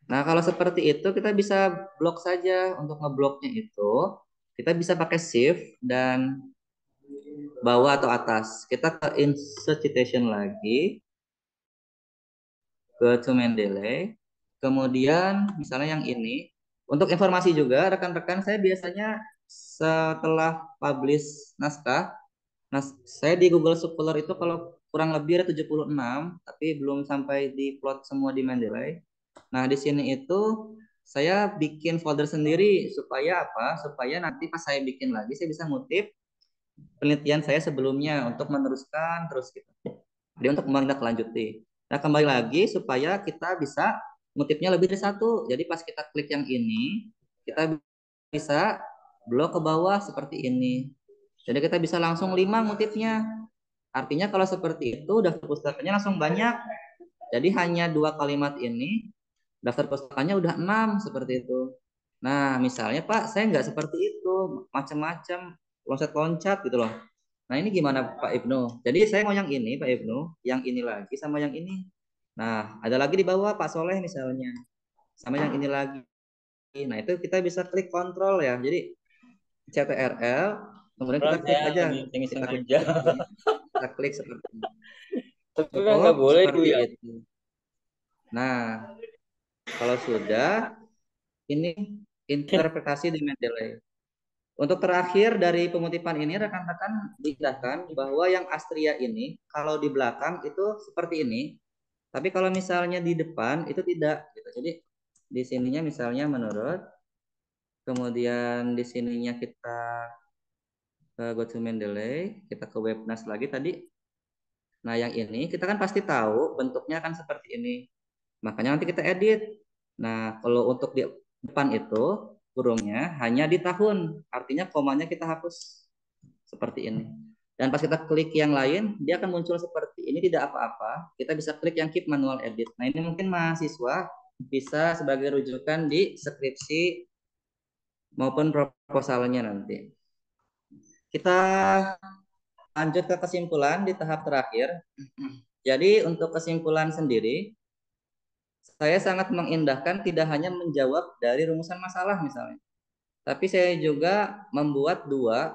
Nah kalau seperti itu kita bisa blok saja. Untuk ngebloknya itu, kita bisa pakai shift dan bawah atau atas. Kita ke insert citation lagi, ke to Mendeley. Kemudian misalnya yang ini, untuk informasi juga rekan-rekan, saya biasanya setelah publish naskah, saya di Google Scholar itu kalau kurang lebih ada 76, tapi belum sampai di plot semua di Mendeley. Nah, di sini itu saya bikin folder sendiri supaya apa? Supaya nanti pas saya bikin lagi saya bisa ngutip penelitian saya sebelumnya untuk meneruskan terus gitu. Jadi untuk menindaklanjuti. Nah, kembali lagi supaya kita bisa ngutipnya lebih dari satu. Jadi pas kita klik yang ini, kita bisa blok ke bawah seperti ini. Jadi kita bisa langsung 5 ngutipnya. Artinya kalau seperti itu daftar pustakanya langsung banyak. Jadi hanya 2 kalimat ini daftar pustakanya udah 6 seperti itu. Nah, misalnya Pak, saya nggak seperti itu, macam-macam, loncat-loncat gitu loh. Nah, ini gimana Pak Ibnu? Jadi saya mau yang ini Pak Ibnu, yang ini lagi sama yang ini. Nah, ada lagi di bawah Pak Soleh misalnya, sama yang ini lagi. Nah, itu kita bisa klik kontrol ya. Jadi CTRL, kemudian kita Bang, klik saya aja. lagi Kita iseng klik aja. seperti ini. Kita klik seperti ini. Tapi kan Cukup nggak boleh tuh seperti ya. itu. Nah, kalau sudah, ini interpretasi di Mendeley. Untuk terakhir dari pengutipan ini, rekan-rekan dijelaskan bahwa yang Astria ini, kalau di belakang itu seperti ini, tapi kalau misalnya di depan itu tidak. Gitu. Jadi di sininya misalnya menurut, kemudian di sininya kita ke go to Mendeley, kita ke Webnas lagi tadi. Nah yang ini kita kan pasti tahu bentuknya akan seperti ini. Makanya nanti kita edit. Nah, kalau untuk di depan itu kurungnya hanya di tahun. Artinya komanya kita hapus seperti ini. Dan pas kita klik yang lain, dia akan muncul seperti ini, tidak apa-apa. Kita bisa klik yang keep manual edit. Nah, ini mungkin mahasiswa bisa sebagai rujukan di skripsi maupun proposalnya nanti. Kita lanjut ke kesimpulan di tahap terakhir. Jadi untuk kesimpulan sendiri, saya sangat mengindahkan tidak hanya menjawab dari rumusan masalah misalnya, tapi saya juga membuat 2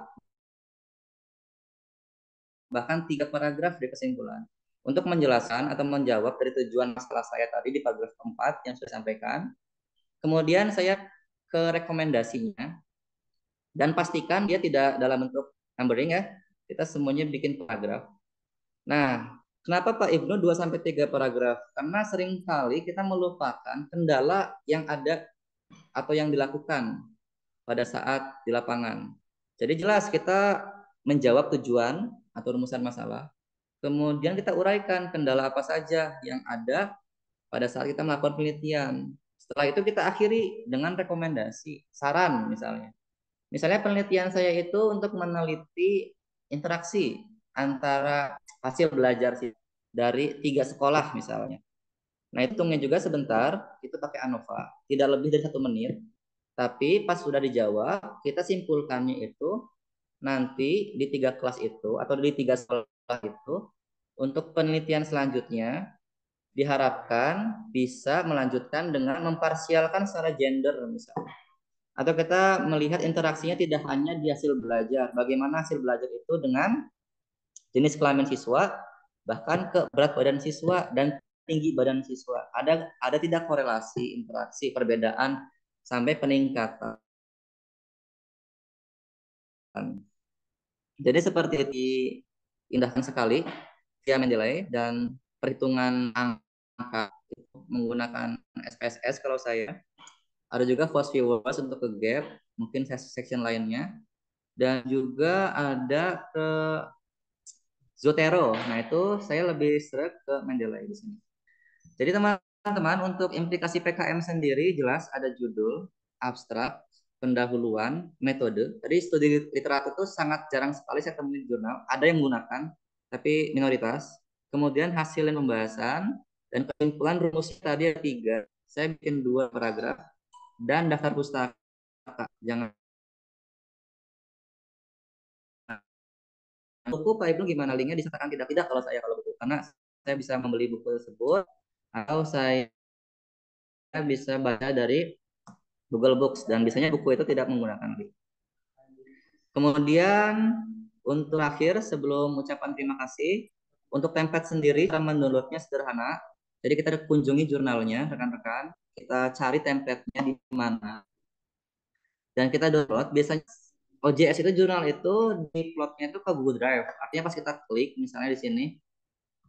bahkan 3 paragraf di kesimpulan untuk menjelaskan atau menjawab dari tujuan masalah saya tadi di paragraf keempat yang sudah sampaikan. Kemudian saya ke rekomendasinya dan pastikan dia tidak dalam bentuk numbering ya. Kita semuanya bikin paragraf. Nah, kenapa Pak Ibnu 2 sampai 3 paragraf? Karena seringkali kita melupakan kendala yang ada atau yang dilakukan pada saat di lapangan. Jadi jelas kita menjawab tujuan atau rumusan masalah. Kemudian kita uraikan kendala apa saja yang ada pada saat kita melakukan penelitian. Setelah itu kita akhiri dengan rekomendasi, saran misalnya. Misalnya penelitian saya itu untuk meneliti interaksi antara hasil belajar dari 3 sekolah misalnya. Nah, hitungnya juga sebentar, itu pakai ANOVA. Tidak lebih dari 1 menit. Tapi pas sudah dijawab, kita simpulkannya itu nanti di 3 kelas itu atau di 3 sekolah itu untuk penelitian selanjutnya diharapkan bisa melanjutkan dengan memparsialkan secara gender misalnya. Atau kita melihat interaksinya tidak hanya di hasil belajar, bagaimana hasil belajar itu dengan jenis kelamin siswa, bahkan ke berat badan siswa dan tinggi badan siswa. Ada tidak korelasi interaksi perbedaan sampai peningkatan. Jadi seperti diindahkan sekali via Mendeley dan perhitungan angka itu menggunakan SPSS kalau saya. Ada juga force viewers untuk ke gap, mungkin section lainnya. Dan juga ada ke Zotero. Nah, itu saya lebih seret ke Mendeley di sini. Jadi teman-teman untuk implikasi PKM sendiri jelas ada judul, abstrak, pendahuluan, metode. Tadi studi literatur itu sangat jarang sekali saya temui di jurnal. Ada yang menggunakan, tapi minoritas. Kemudian hasil dan pembahasan dan kesimpulan rumusnya tadi ada 3. Saya bikin 2 paragraf dan daftar pustaka. Jangan buku Pak Ibnu gimana linknya disertakan tidak kalau saya kalau buku karena saya bisa membeli buku tersebut atau saya bisa baca dari Google Books dan biasanya buku itu tidak menggunakan link. Kemudian untuk akhir sebelum ucapan terima kasih, untuk template sendiri cara mendownloadnya sederhana. Jadi kita kunjungi jurnalnya rekan-rekan, kita cari template-nya di mana dan kita download. Biasanya OJS itu jurnal itu di plotnya itu ke Google Drive. Artinya pas kita klik misalnya di sini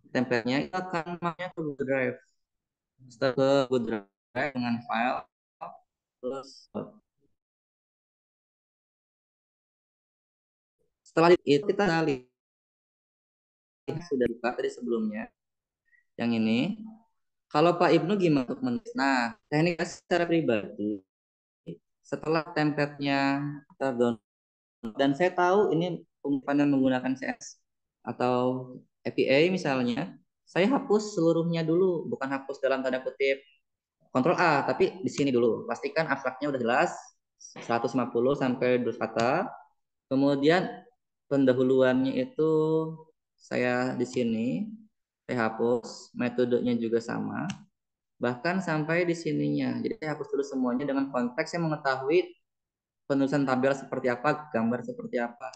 template-nya itu akan masuknya ke Google Drive. Setelah ke Google Drive dengan file terus setelah itu kita lihat sudah buka tadi sebelumnya yang ini. Kalau Pak Ibnu gimana untuk menulis? Nah, teknik secara pribadi setelah template-nya terdownload dan saya tahu ini penyimpanan menggunakan CS atau APA misalnya, saya hapus seluruhnya dulu, bukan hapus dalam tanda kutip Ctrl A, tapi di sini dulu. Pastikan abstraknya udah jelas 150 sampai 200 kata. Kemudian pendahuluannya itu saya di sini saya hapus, metodenya juga sama. Bahkan sampai di sininya. Jadi saya hapus dulu semuanya dengan konteks yang mengetahui penulisan tabel seperti apa, gambar seperti apa.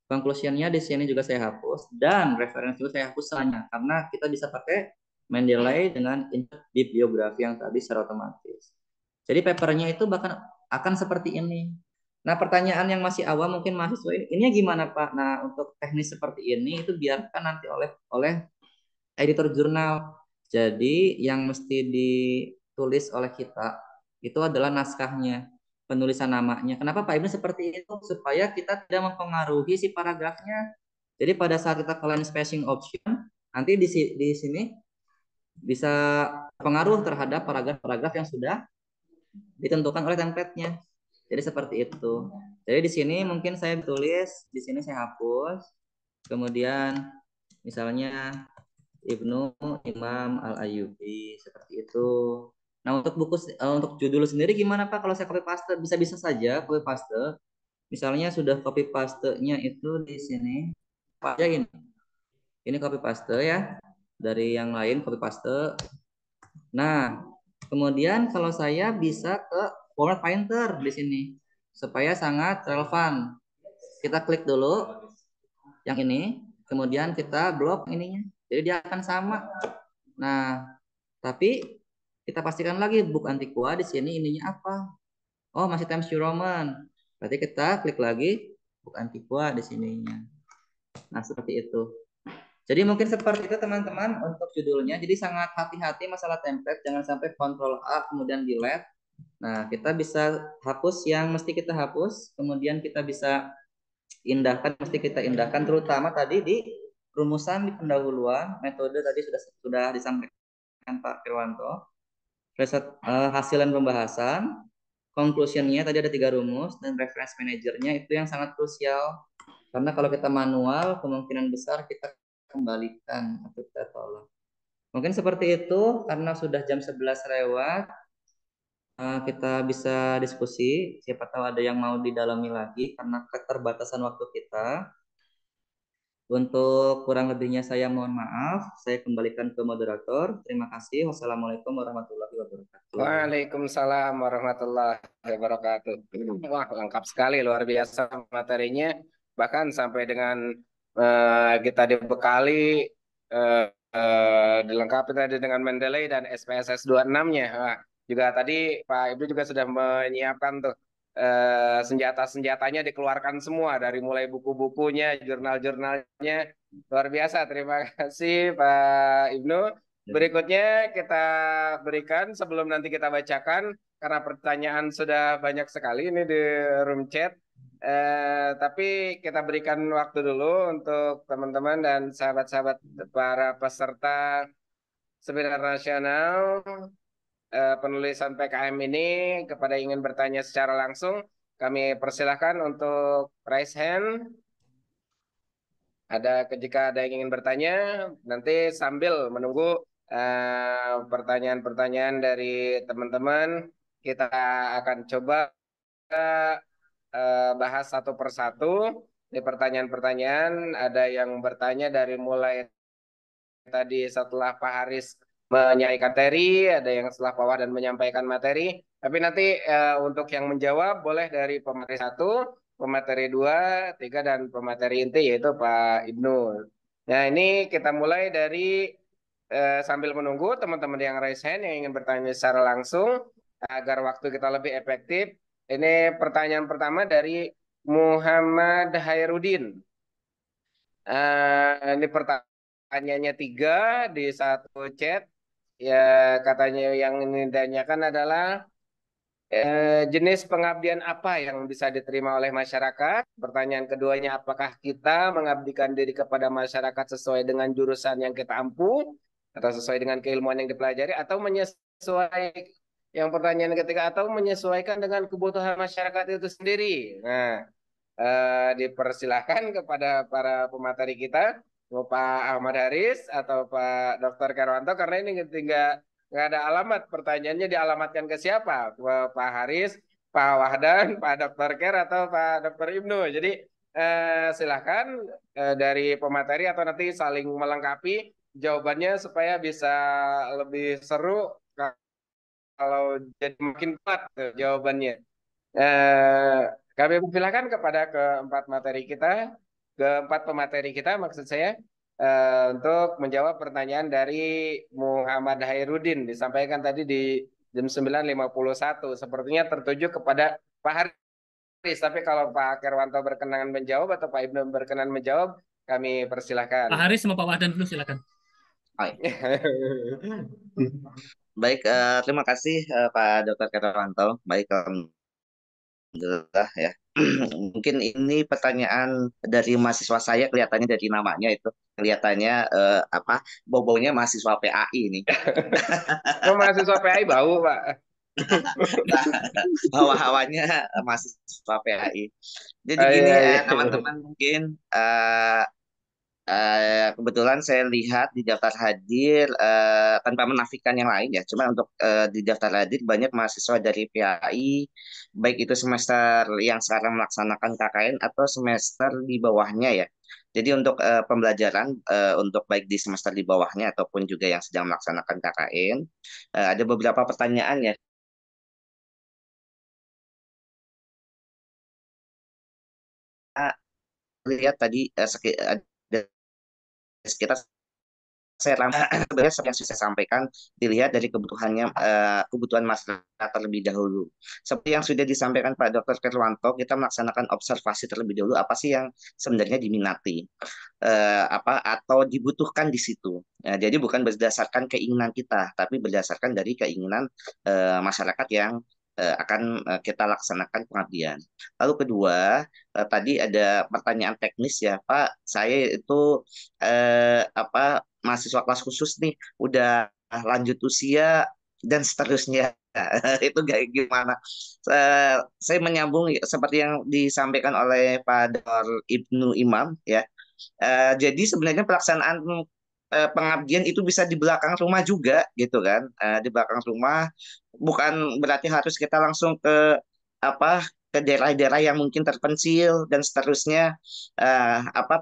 Conclusionnya di sini juga saya hapus dan referensi juga saya hapus semuanya karena kita bisa pakai Mendeley dengan insert bibliografi yang tadi secara otomatis. Jadi papernya itu bahkan akan seperti ini. Nah, pertanyaan yang masih awam mungkin mahasiswa ini gimana Pak? Nah, untuk teknis seperti ini itu biarkan nanti oleh editor jurnal. Jadi yang mesti ditulis oleh kita itu adalah naskahnya, penulisan namanya. Kenapa Pak Ibnu seperti itu? Supaya kita tidak mempengaruhi si paragrafnya. Jadi pada saat kita kalian spacing option, nanti di sini bisa pengaruh terhadap paragraf-paragraf yang sudah ditentukan oleh template-nya. Jadi seperti itu. Jadi di sini mungkin saya tulis, di sini saya hapus. Kemudian misalnya Ibnu Imam Al-Ayyubi seperti itu. Nah, untuk judul sendiri gimana Pak kalau saya copy paste? Bisa-bisa saja copy paste. Misalnya sudah copy paste-nya itu di sini. Pak aja ini. Ini copy paste ya. Dari yang lain copy paste. Nah, kemudian kalau saya bisa ke format painter di sini supaya sangat relevan. Kita klik dulu yang ini, kemudian kita blok ininya. Jadi dia akan sama. Nah, tapi kita pastikan lagi book Antiqua di sini ininya apa? Oh, masih Times New Roman. Berarti kita klik lagi book Antiqua di sininya. Nah, seperti itu. Jadi mungkin seperti itu teman-teman untuk judulnya. Jadi sangat hati-hati masalah template, jangan sampai Ctrl A kemudian delete. Nah, kita bisa hapus yang mesti kita hapus, kemudian kita bisa indahkan mesti kita indahkan terutama tadi di rumusan di pendahuluan, metode tadi sudah disampaikan Pak Firwanto. Hasil dan pembahasan, conclusionnya tadi ada 3 rumus dan reference manajernya itu yang sangat krusial karena kalau kita manual kemungkinan besar kita kembalikan atau kita tolak. Mungkin seperti itu karena sudah jam 11 lewat. Kita bisa diskusi, siapa tahu ada yang mau didalami lagi karena keterbatasan waktu kita. Untuk kurang lebihnya saya mohon maaf, saya kembalikan ke moderator. Terima kasih. Wassalamualaikum warahmatullahi wabarakatuh. Waalaikumsalam warahmatullahi wabarakatuh. Wah, lengkap sekali, luar biasa materinya. Bahkan sampai dengan kita dibekali, dilengkapi tadi dengan Mendeley dan SPSS 26-nya. Wah, juga tadi Pak Ibu juga sudah menyiapkan tuh senjata-senjatanya dikeluarkan semua dari mulai buku-bukunya, jurnal-jurnalnya. Luar biasa. Terima kasih Pak Ibnu. Berikutnya kita berikan sebelum nanti kita bacakan karena pertanyaan sudah banyak sekali ini di room chat. Tapi kita berikan waktu dulu untuk teman-teman dan sahabat-sahabat para peserta seminar nasional penulisan PKM ini kepada yang ingin bertanya secara langsung, kami persilahkan untuk raise hand. Jika ada yang ingin bertanya, nanti sambil menunggu pertanyaan-pertanyaan dari teman-teman, kita akan coba bahas satu persatu. Di pertanyaan-pertanyaan ada yang bertanya dari mulai tadi setelah Pak Haris menyampaikan materi, ada yang setelah Pak Wahdan menyampaikan materi. Tapi nanti untuk yang menjawab boleh dari pemateri 1, pemateri 2, 3, dan pemateri inti yaitu Pak Ibnu. Nah ini kita mulai dari sambil menunggu teman-teman yang raise hand yang ingin bertanya secara langsung agar waktu kita lebih efektif. Ini pertanyaan pertama dari Muhammad Hairudin. Ini pertanyaannya 3 di satu chat. Ya, katanya yang ini ditanyakan adalah jenis pengabdian apa yang bisa diterima oleh masyarakat? Pertanyaan keduanya, apakah kita mengabdikan diri kepada masyarakat sesuai dengan jurusan yang kita ampu atau sesuai dengan keilmuan yang dipelajari atau menyesuaikan yang pertanyaan ketiga atau menyesuaikan dengan kebutuhan masyarakat itu sendiri. Nah, dipersilahkan kepada para pemateri kita, mau Pak Ahmad Haris atau Pak Dr. Karwanto, karena ini nggak ada alamat. Pertanyaannya dialamatkan ke siapa? Ke Pak Haris, Pak Wahdan, Pak Dr. Ker atau Pak Dr. Ibnu. Jadi silahkan dari pemateri atau nanti saling melengkapi jawabannya supaya bisa lebih seru kalau jadi makin kuat jawabannya. Eh, Kami persilakan kepada keempat pemateri kita maksud saya, untuk menjawab pertanyaan dari Muhammad Hairudin disampaikan tadi di jam 9.51. Sepertinya tertuju kepada Pak Haris, tapi kalau Pak Kerwanto berkenan menjawab atau Pak Ibnu berkenan menjawab, kami persilahkan. Pak Haris sama Pak Wahdan dulu silakan. Hai. Baik, terima kasih Pak Dr. Kerawanto. Baik, alhamdulillah ya. Mungkin ini pertanyaan dari mahasiswa saya, kelihatannya dari namanya itu kelihatannya apa bau-baunya mahasiswa PAI ini. Mahasiswa PAI bau, Pak. Hawa-hawanya mahasiswa PAI. Jadi gini teman-teman, mungkin kebetulan saya lihat di daftar hadir, tanpa menafikan yang lain ya, cuma untuk di daftar hadir banyak mahasiswa dari PAI, baik itu semester yang sekarang melaksanakan KKN atau semester di bawahnya ya. Jadi untuk pembelajaran untuk baik di semester di bawahnya ataupun juga yang sedang melaksanakan KKN, ada beberapa pertanyaan ya. Lihat tadi ada sekitar sebenarnya yang saya sampaikan dilihat dari kebutuhan masyarakat terlebih dahulu. Seperti yang sudah disampaikan Pak Dr. Kerwanto, kita melaksanakan observasi terlebih dahulu apa sih yang sebenarnya diminati, atau dibutuhkan di situ. Jadi bukan berdasarkan keinginan kita, tapi berdasarkan dari keinginan masyarakat yang akan kita laksanakan pengabdian. Lalu kedua, tadi ada pertanyaan teknis ya, Pak. Saya itu mahasiswa kelas khusus nih, udah lanjut usia dan seterusnya. Itu kayak gimana? Saya menyambung seperti yang disampaikan oleh Pak Dr. Ibnu Imam ya. Jadi sebenarnya pelaksanaan pengabdian itu bisa di belakang rumah juga gitu kan. Di belakang rumah bukan berarti harus kita langsung ke apa ke daerah-daerah yang mungkin terpencil dan seterusnya,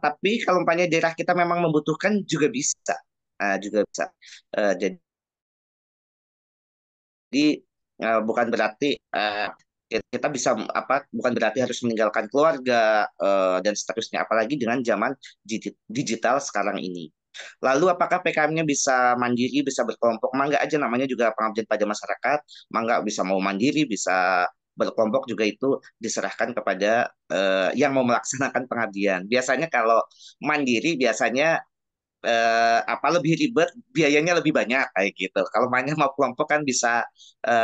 tapi kalau umpamanya daerah kita memang membutuhkan juga bisa, juga bisa. Jadi bukan berarti kita bisa bukan berarti harus meninggalkan keluarga dan seterusnya, apalagi dengan zaman digital sekarang ini. Lalu apakah PKM-nya bisa mandiri, bisa berkelompok? Mangga aja, namanya juga pengabdian pada masyarakat. Mangga bisa mau mandiri, bisa berkelompok juga itu diserahkan kepada yang mau melaksanakan pengabdian. Biasanya kalau mandiri biasanya lebih ribet, biayanya lebih banyak kayak gitu. Kalau mainnya mau kelompok kan bisa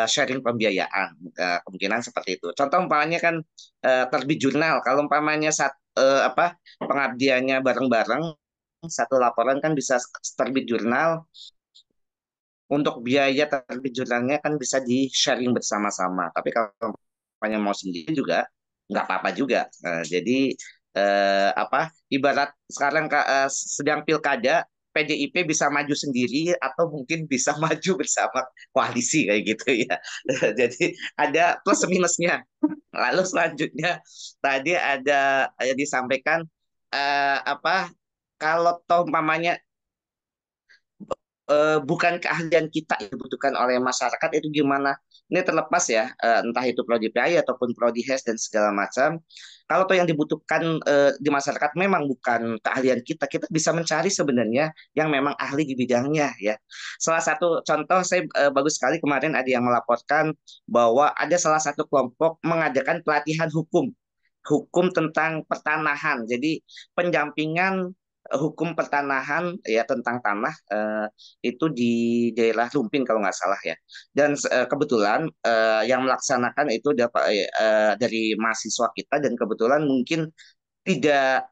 sharing pembiayaan, kemungkinan seperti itu. Contoh umpamanya kan terbit jurnal. Kalau umpamanya pengabdiannya bareng-bareng, satu laporan kan bisa terbit jurnal. Untuk biaya terbit jurnalnya kan bisa di sharing bersama-sama. Tapi kalau umpamanya mau sendiri juga nggak apa-apa juga. Jadi ibarat sekarang sedang pilkada, PDIP bisa maju sendiri atau mungkin bisa maju bersama koalisi kayak gitu ya. Jadi ada plus minusnya. Lalu selanjutnya tadi ada disampaikan kalau toh mamanya bukan keahlian kita yang dibutuhkan oleh masyarakat itu gimana? Ini terlepas ya, entah itu prodi PAI ataupun prodi HES dan segala macam. Kalau toh yang dibutuhkan di masyarakat memang bukan keahlian kita, kita bisa mencari sebenarnya yang memang ahli di bidangnya ya. Salah satu contoh saya bagus sekali kemarin ada yang melaporkan bahwa ada salah satu kelompok mengadakan pelatihan hukum tentang pertanahan. Jadi pendampingan hukum pertanahan ya tentang tanah itu di daerah Lumpin kalau nggak salah ya. Dan kebetulan yang melaksanakan itu dari mahasiswa kita dan kebetulan mungkin tidak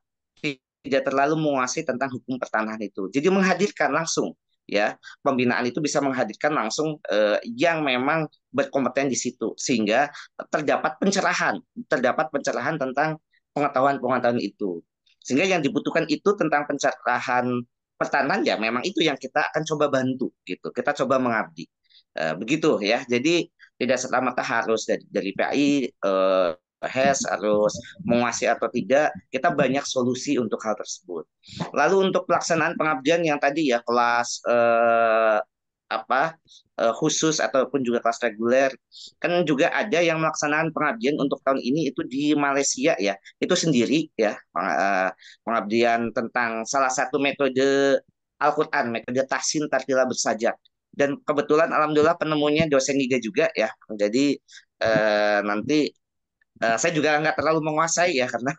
tidak terlalu menguasai tentang hukum pertanahan itu. Jadi menghadirkan langsung ya pembinaan itu bisa menghadirkan langsung yang memang berkompeten di situ sehingga terdapat pencerahan tentang pengetahuan-pengetahuan itu. Sehingga yang dibutuhkan itu tentang pencerahan pertanahan ya memang itu yang kita akan coba bantu gitu. Kita coba mengabdi. Begitu ya. Jadi tidak serta-merta harus dari PAI HES harus menguasai atau tidak, kita banyak solusi untuk hal tersebut. Lalu untuk pelaksanaan pengabdian yang tadi ya kelas khusus ataupun juga kelas reguler, kan juga ada yang melaksanakan pengabdian untuk tahun ini itu di Malaysia ya, itu sendiri ya pengabdian tentang salah satu metode Al-Quran, metode tahsin tartila bersajak. Dan kebetulan alhamdulillah penemunya dosen IGA juga ya. Jadi nanti saya juga nggak terlalu menguasai ya karena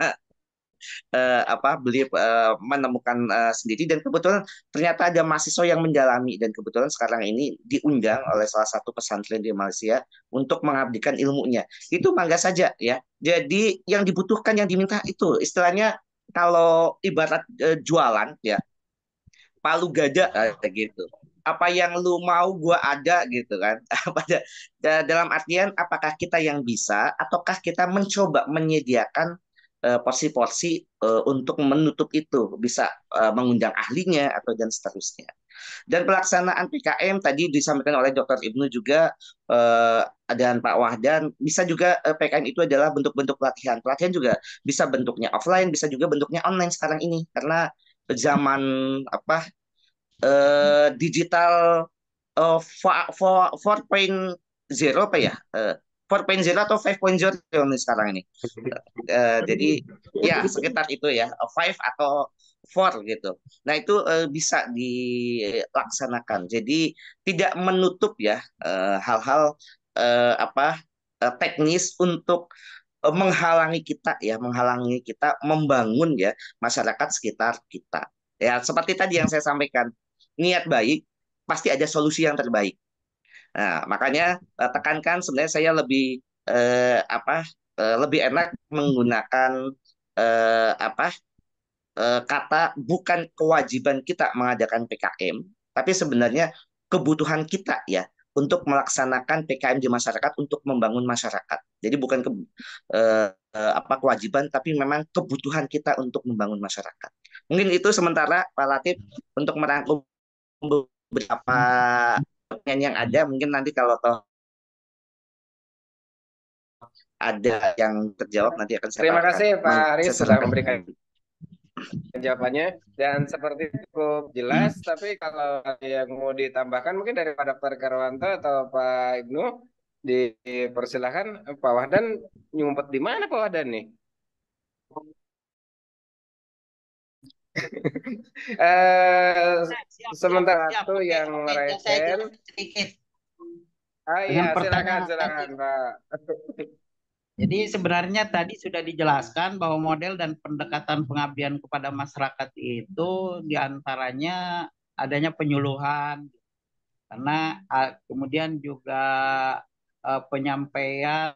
beliau menemukan sendiri dan kebetulan ternyata ada mahasiswa yang mendalami dan kebetulan sekarang ini diundang oleh salah satu pesantren di Malaysia untuk mengabdikan ilmunya. Itu mangga saja ya. Jadi yang dibutuhkan yang diminta itu istilahnya kalau ibarat jualan ya palu gada kayak gitu. Apa yang lu mau gua ada gitu kan. Dalam artian apakah kita yang bisa ataukah kita mencoba menyediakan porsi-porsi untuk menutup itu bisa mengundang ahlinya atau dan seterusnya. Dan pelaksanaan PKM tadi disampaikan oleh Dr. Ibnu juga dan Pak Wahdan bisa juga PKM itu adalah bentuk-bentuk pelatihan. Pelatihan juga bisa bentuknya offline, bisa juga bentuknya online sekarang ini karena zaman digital 4.0 apa ya? 4.0 atau 5.0 nih sekarang ini. Jadi ya sekitar itu ya, 5 atau 4 gitu. Nah itu bisa dilaksanakan. Jadi tidak menutup ya hal-hal teknis untuk menghalangi kita membangun ya masyarakat sekitar kita. Ya seperti tadi yang saya sampaikan, niat baik pasti ada solusi yang terbaik. Nah, makanya tekankan sebenarnya saya lebih enak menggunakan eh, apa kata bukan kewajiban kita mengadakan PKM, tapi sebenarnya kebutuhan kita ya untuk melaksanakan PKM di masyarakat untuk membangun masyarakat. Jadi bukan kewajiban, tapi memang kebutuhan kita untuk membangun masyarakat. Mungkin itu sementara Pak Latif untuk merangkum beberapa pertanyaan yang ada. Mungkin nanti kalau toh ada yang terjawab nanti akan Terima kasih Pak saya Haris sudah sampaikan memberikan kembali. jawabannya dan seperti cukup jelas. Tapi kalau ada yang mau ditambahkan mungkin dari Pak Dr. Karwanto atau Pak Ibnu dipersilahkan. Pak Wahdan nyumpet di mana Pak Wahdan nih? eh sementara itu yang meresen. Ah iya, Dengan silakan pertanyaan silakan tadi, Pak. Jadi sebenarnya tadi sudah dijelaskan bahwa model dan pendekatan pengabdian kepada masyarakat itu diantaranya adanya penyuluhan, karena kemudian juga penyampaian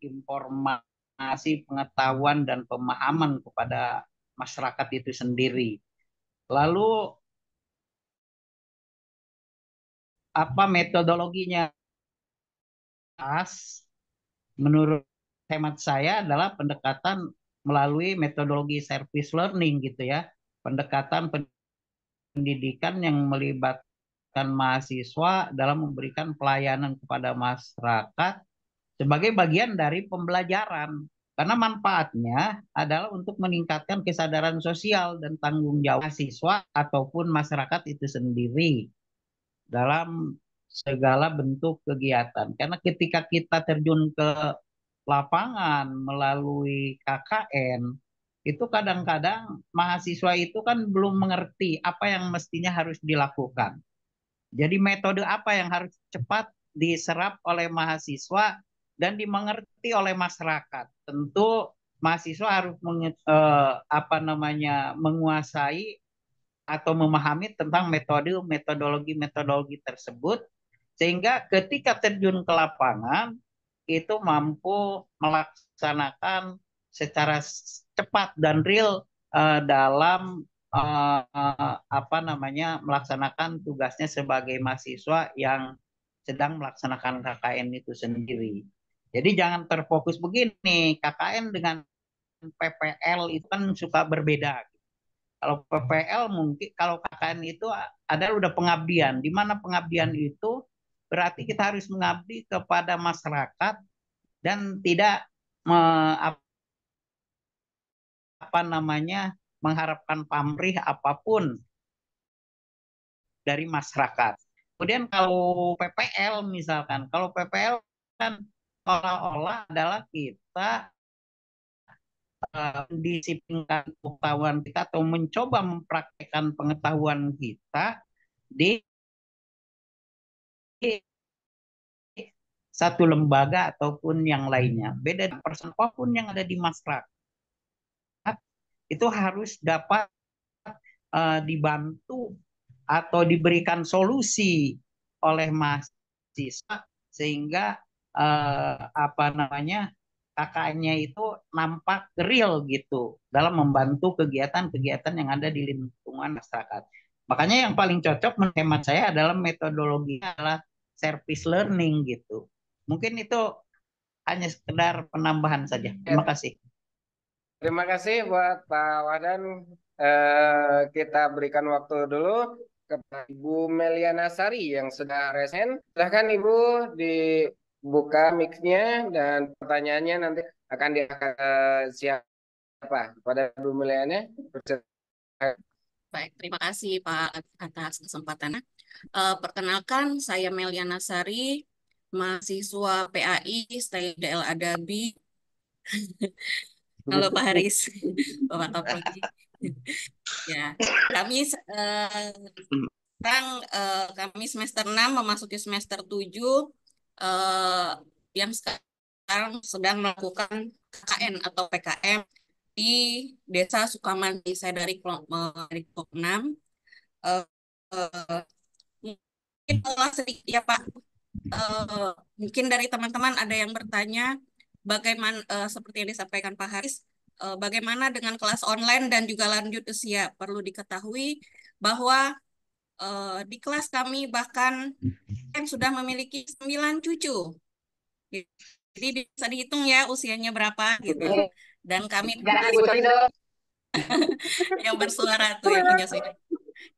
informasi, pengetahuan, dan pemahaman kepada masyarakat itu sendiri. Lalu apa metodologinya? Menurut hemat saya adalah pendekatan melalui metodologi service learning gitu ya. Pendekatan pendidikan yang melibatkan mahasiswa dalam memberikan pelayanan kepada masyarakat sebagai bagian dari pembelajaran. Karena manfaatnya adalah untuk meningkatkan kesadaran sosial dan tanggung jawab mahasiswa ataupun masyarakat itu sendiri dalam segala bentuk kegiatan. Karena ketika kita terjun ke lapangan melalui KKN, itu kadang-kadang mahasiswa itu kan belum mengerti apa yang mestinya harus dilakukan. Jadi metode apa yang harus cepat diserap oleh mahasiswa dan dimengerti oleh masyarakat. Tentu mahasiswa harus menguasai atau memahami tentang metodologi tersebut sehingga ketika terjun ke lapangan itu mampu melaksanakan secara cepat dan real dalam melaksanakan tugasnya sebagai mahasiswa yang sedang melaksanakan KKN itu sendiri. Jadi jangan terfokus begini, KKN dengan PPL itu kan suka berbeda. Kalau PPL mungkin, kalau KKN itu ada udah pengabdian, di mana pengabdian itu berarti kita harus mengabdi kepada masyarakat dan tidak me, mengharapkan pamrih apapun dari masyarakat. Kemudian kalau PPL misalkan, kalau PPL kan seolah-olah adalah kita mendisiplinkan pengetahuan kita atau mencoba mempraktekkan pengetahuan kita di satu lembaga ataupun yang lainnya. Beda person apapun yang ada di masyarakat itu harus dapat dibantu atau diberikan solusi oleh mahasiswa sehingga KKN-nya itu nampak real gitu dalam membantu kegiatan-kegiatan yang ada di lingkungan masyarakat. Makanya yang paling cocok menurut hemat saya adalah metodologinya adalah service learning gitu. Mungkin itu hanya sekedar penambahan saja. Terima kasih. Terima kasih buat Pak Wahdan. Kita berikan waktu dulu kepada Ibu Meliana Sari yang sudah resen. Silahkan Ibu dibuka mic-nya dan pertanyaannya nanti akan diangkat siapa? Pada Ibu Meliana. Baik, terima kasih Pak atas kesempatannya. Perkenalkan, saya Meliana Sari, mahasiswa PAI, stay DL Adabi. Halo Pak Haris, Bapak Kapolri. Ya, kami sekarang kami semester 6 memasuki semester 7 yang sekarang sedang melakukan KKN atau PKM di Desa Sukamandi. Saya dari kelompok 6. Mungkin sedikit ya Pak. Mungkin dari teman-teman ada yang bertanya bagaimana seperti yang disampaikan Pak Haris, bagaimana dengan kelas online dan juga lanjut usia. Perlu diketahui bahwa di kelas kami bahkan yang sudah memiliki 9 cucu. Jadi bisa dihitung ya usianya berapa gitu. Dan kami yang bersuara tuh yang punya suara.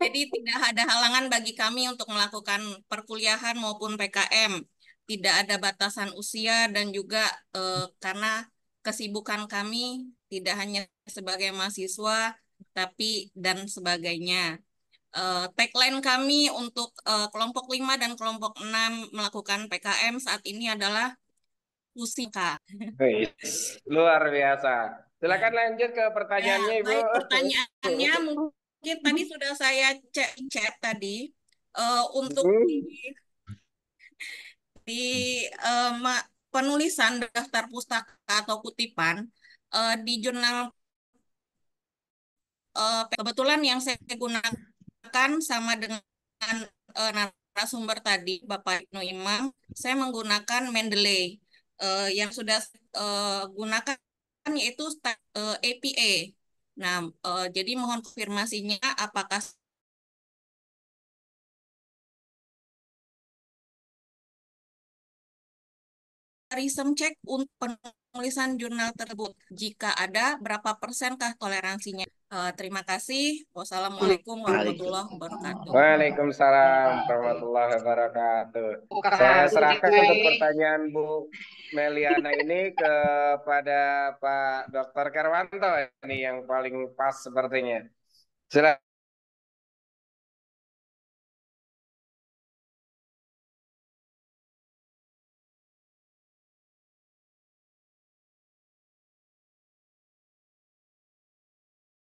Jadi tidak ada halangan bagi kami untuk melakukan perkuliahan maupun PKM. Tidak ada batasan usia dan juga karena kesibukan kami tidak hanya sebagai mahasiswa tapi dan sebagainya. Tagline kami untuk kelompok 5 dan kelompok 6 melakukan PKM saat ini adalah Pusika. Luar biasa. Silakan lanjut ke pertanyaannya Ibu. Baik, pertanyaannya mungkin tadi sudah saya cek tadi untuk di penulisan daftar pustaka atau kutipan di jurnal kebetulan yang saya gunakan sama dengan narasumber tadi Bapak Ibnu Imam, saya menggunakan Mendeley. Yang sudah gunakan yaitu APA. Nah, jadi mohon konfirmasinya apakah reason check untuk penulisan jurnal tersebut. Jika ada, berapa persenkah toleransinya? Terima kasih. Wassalamualaikum warahmatullahi wabarakatuh. Waalaikumsalam warahmatullahi wabarakatuh. Saya serahkan untuk pertanyaan Bu Meliana ini kepada Pak Dr. Kerwanto ini yang paling pas sepertinya. Silakan.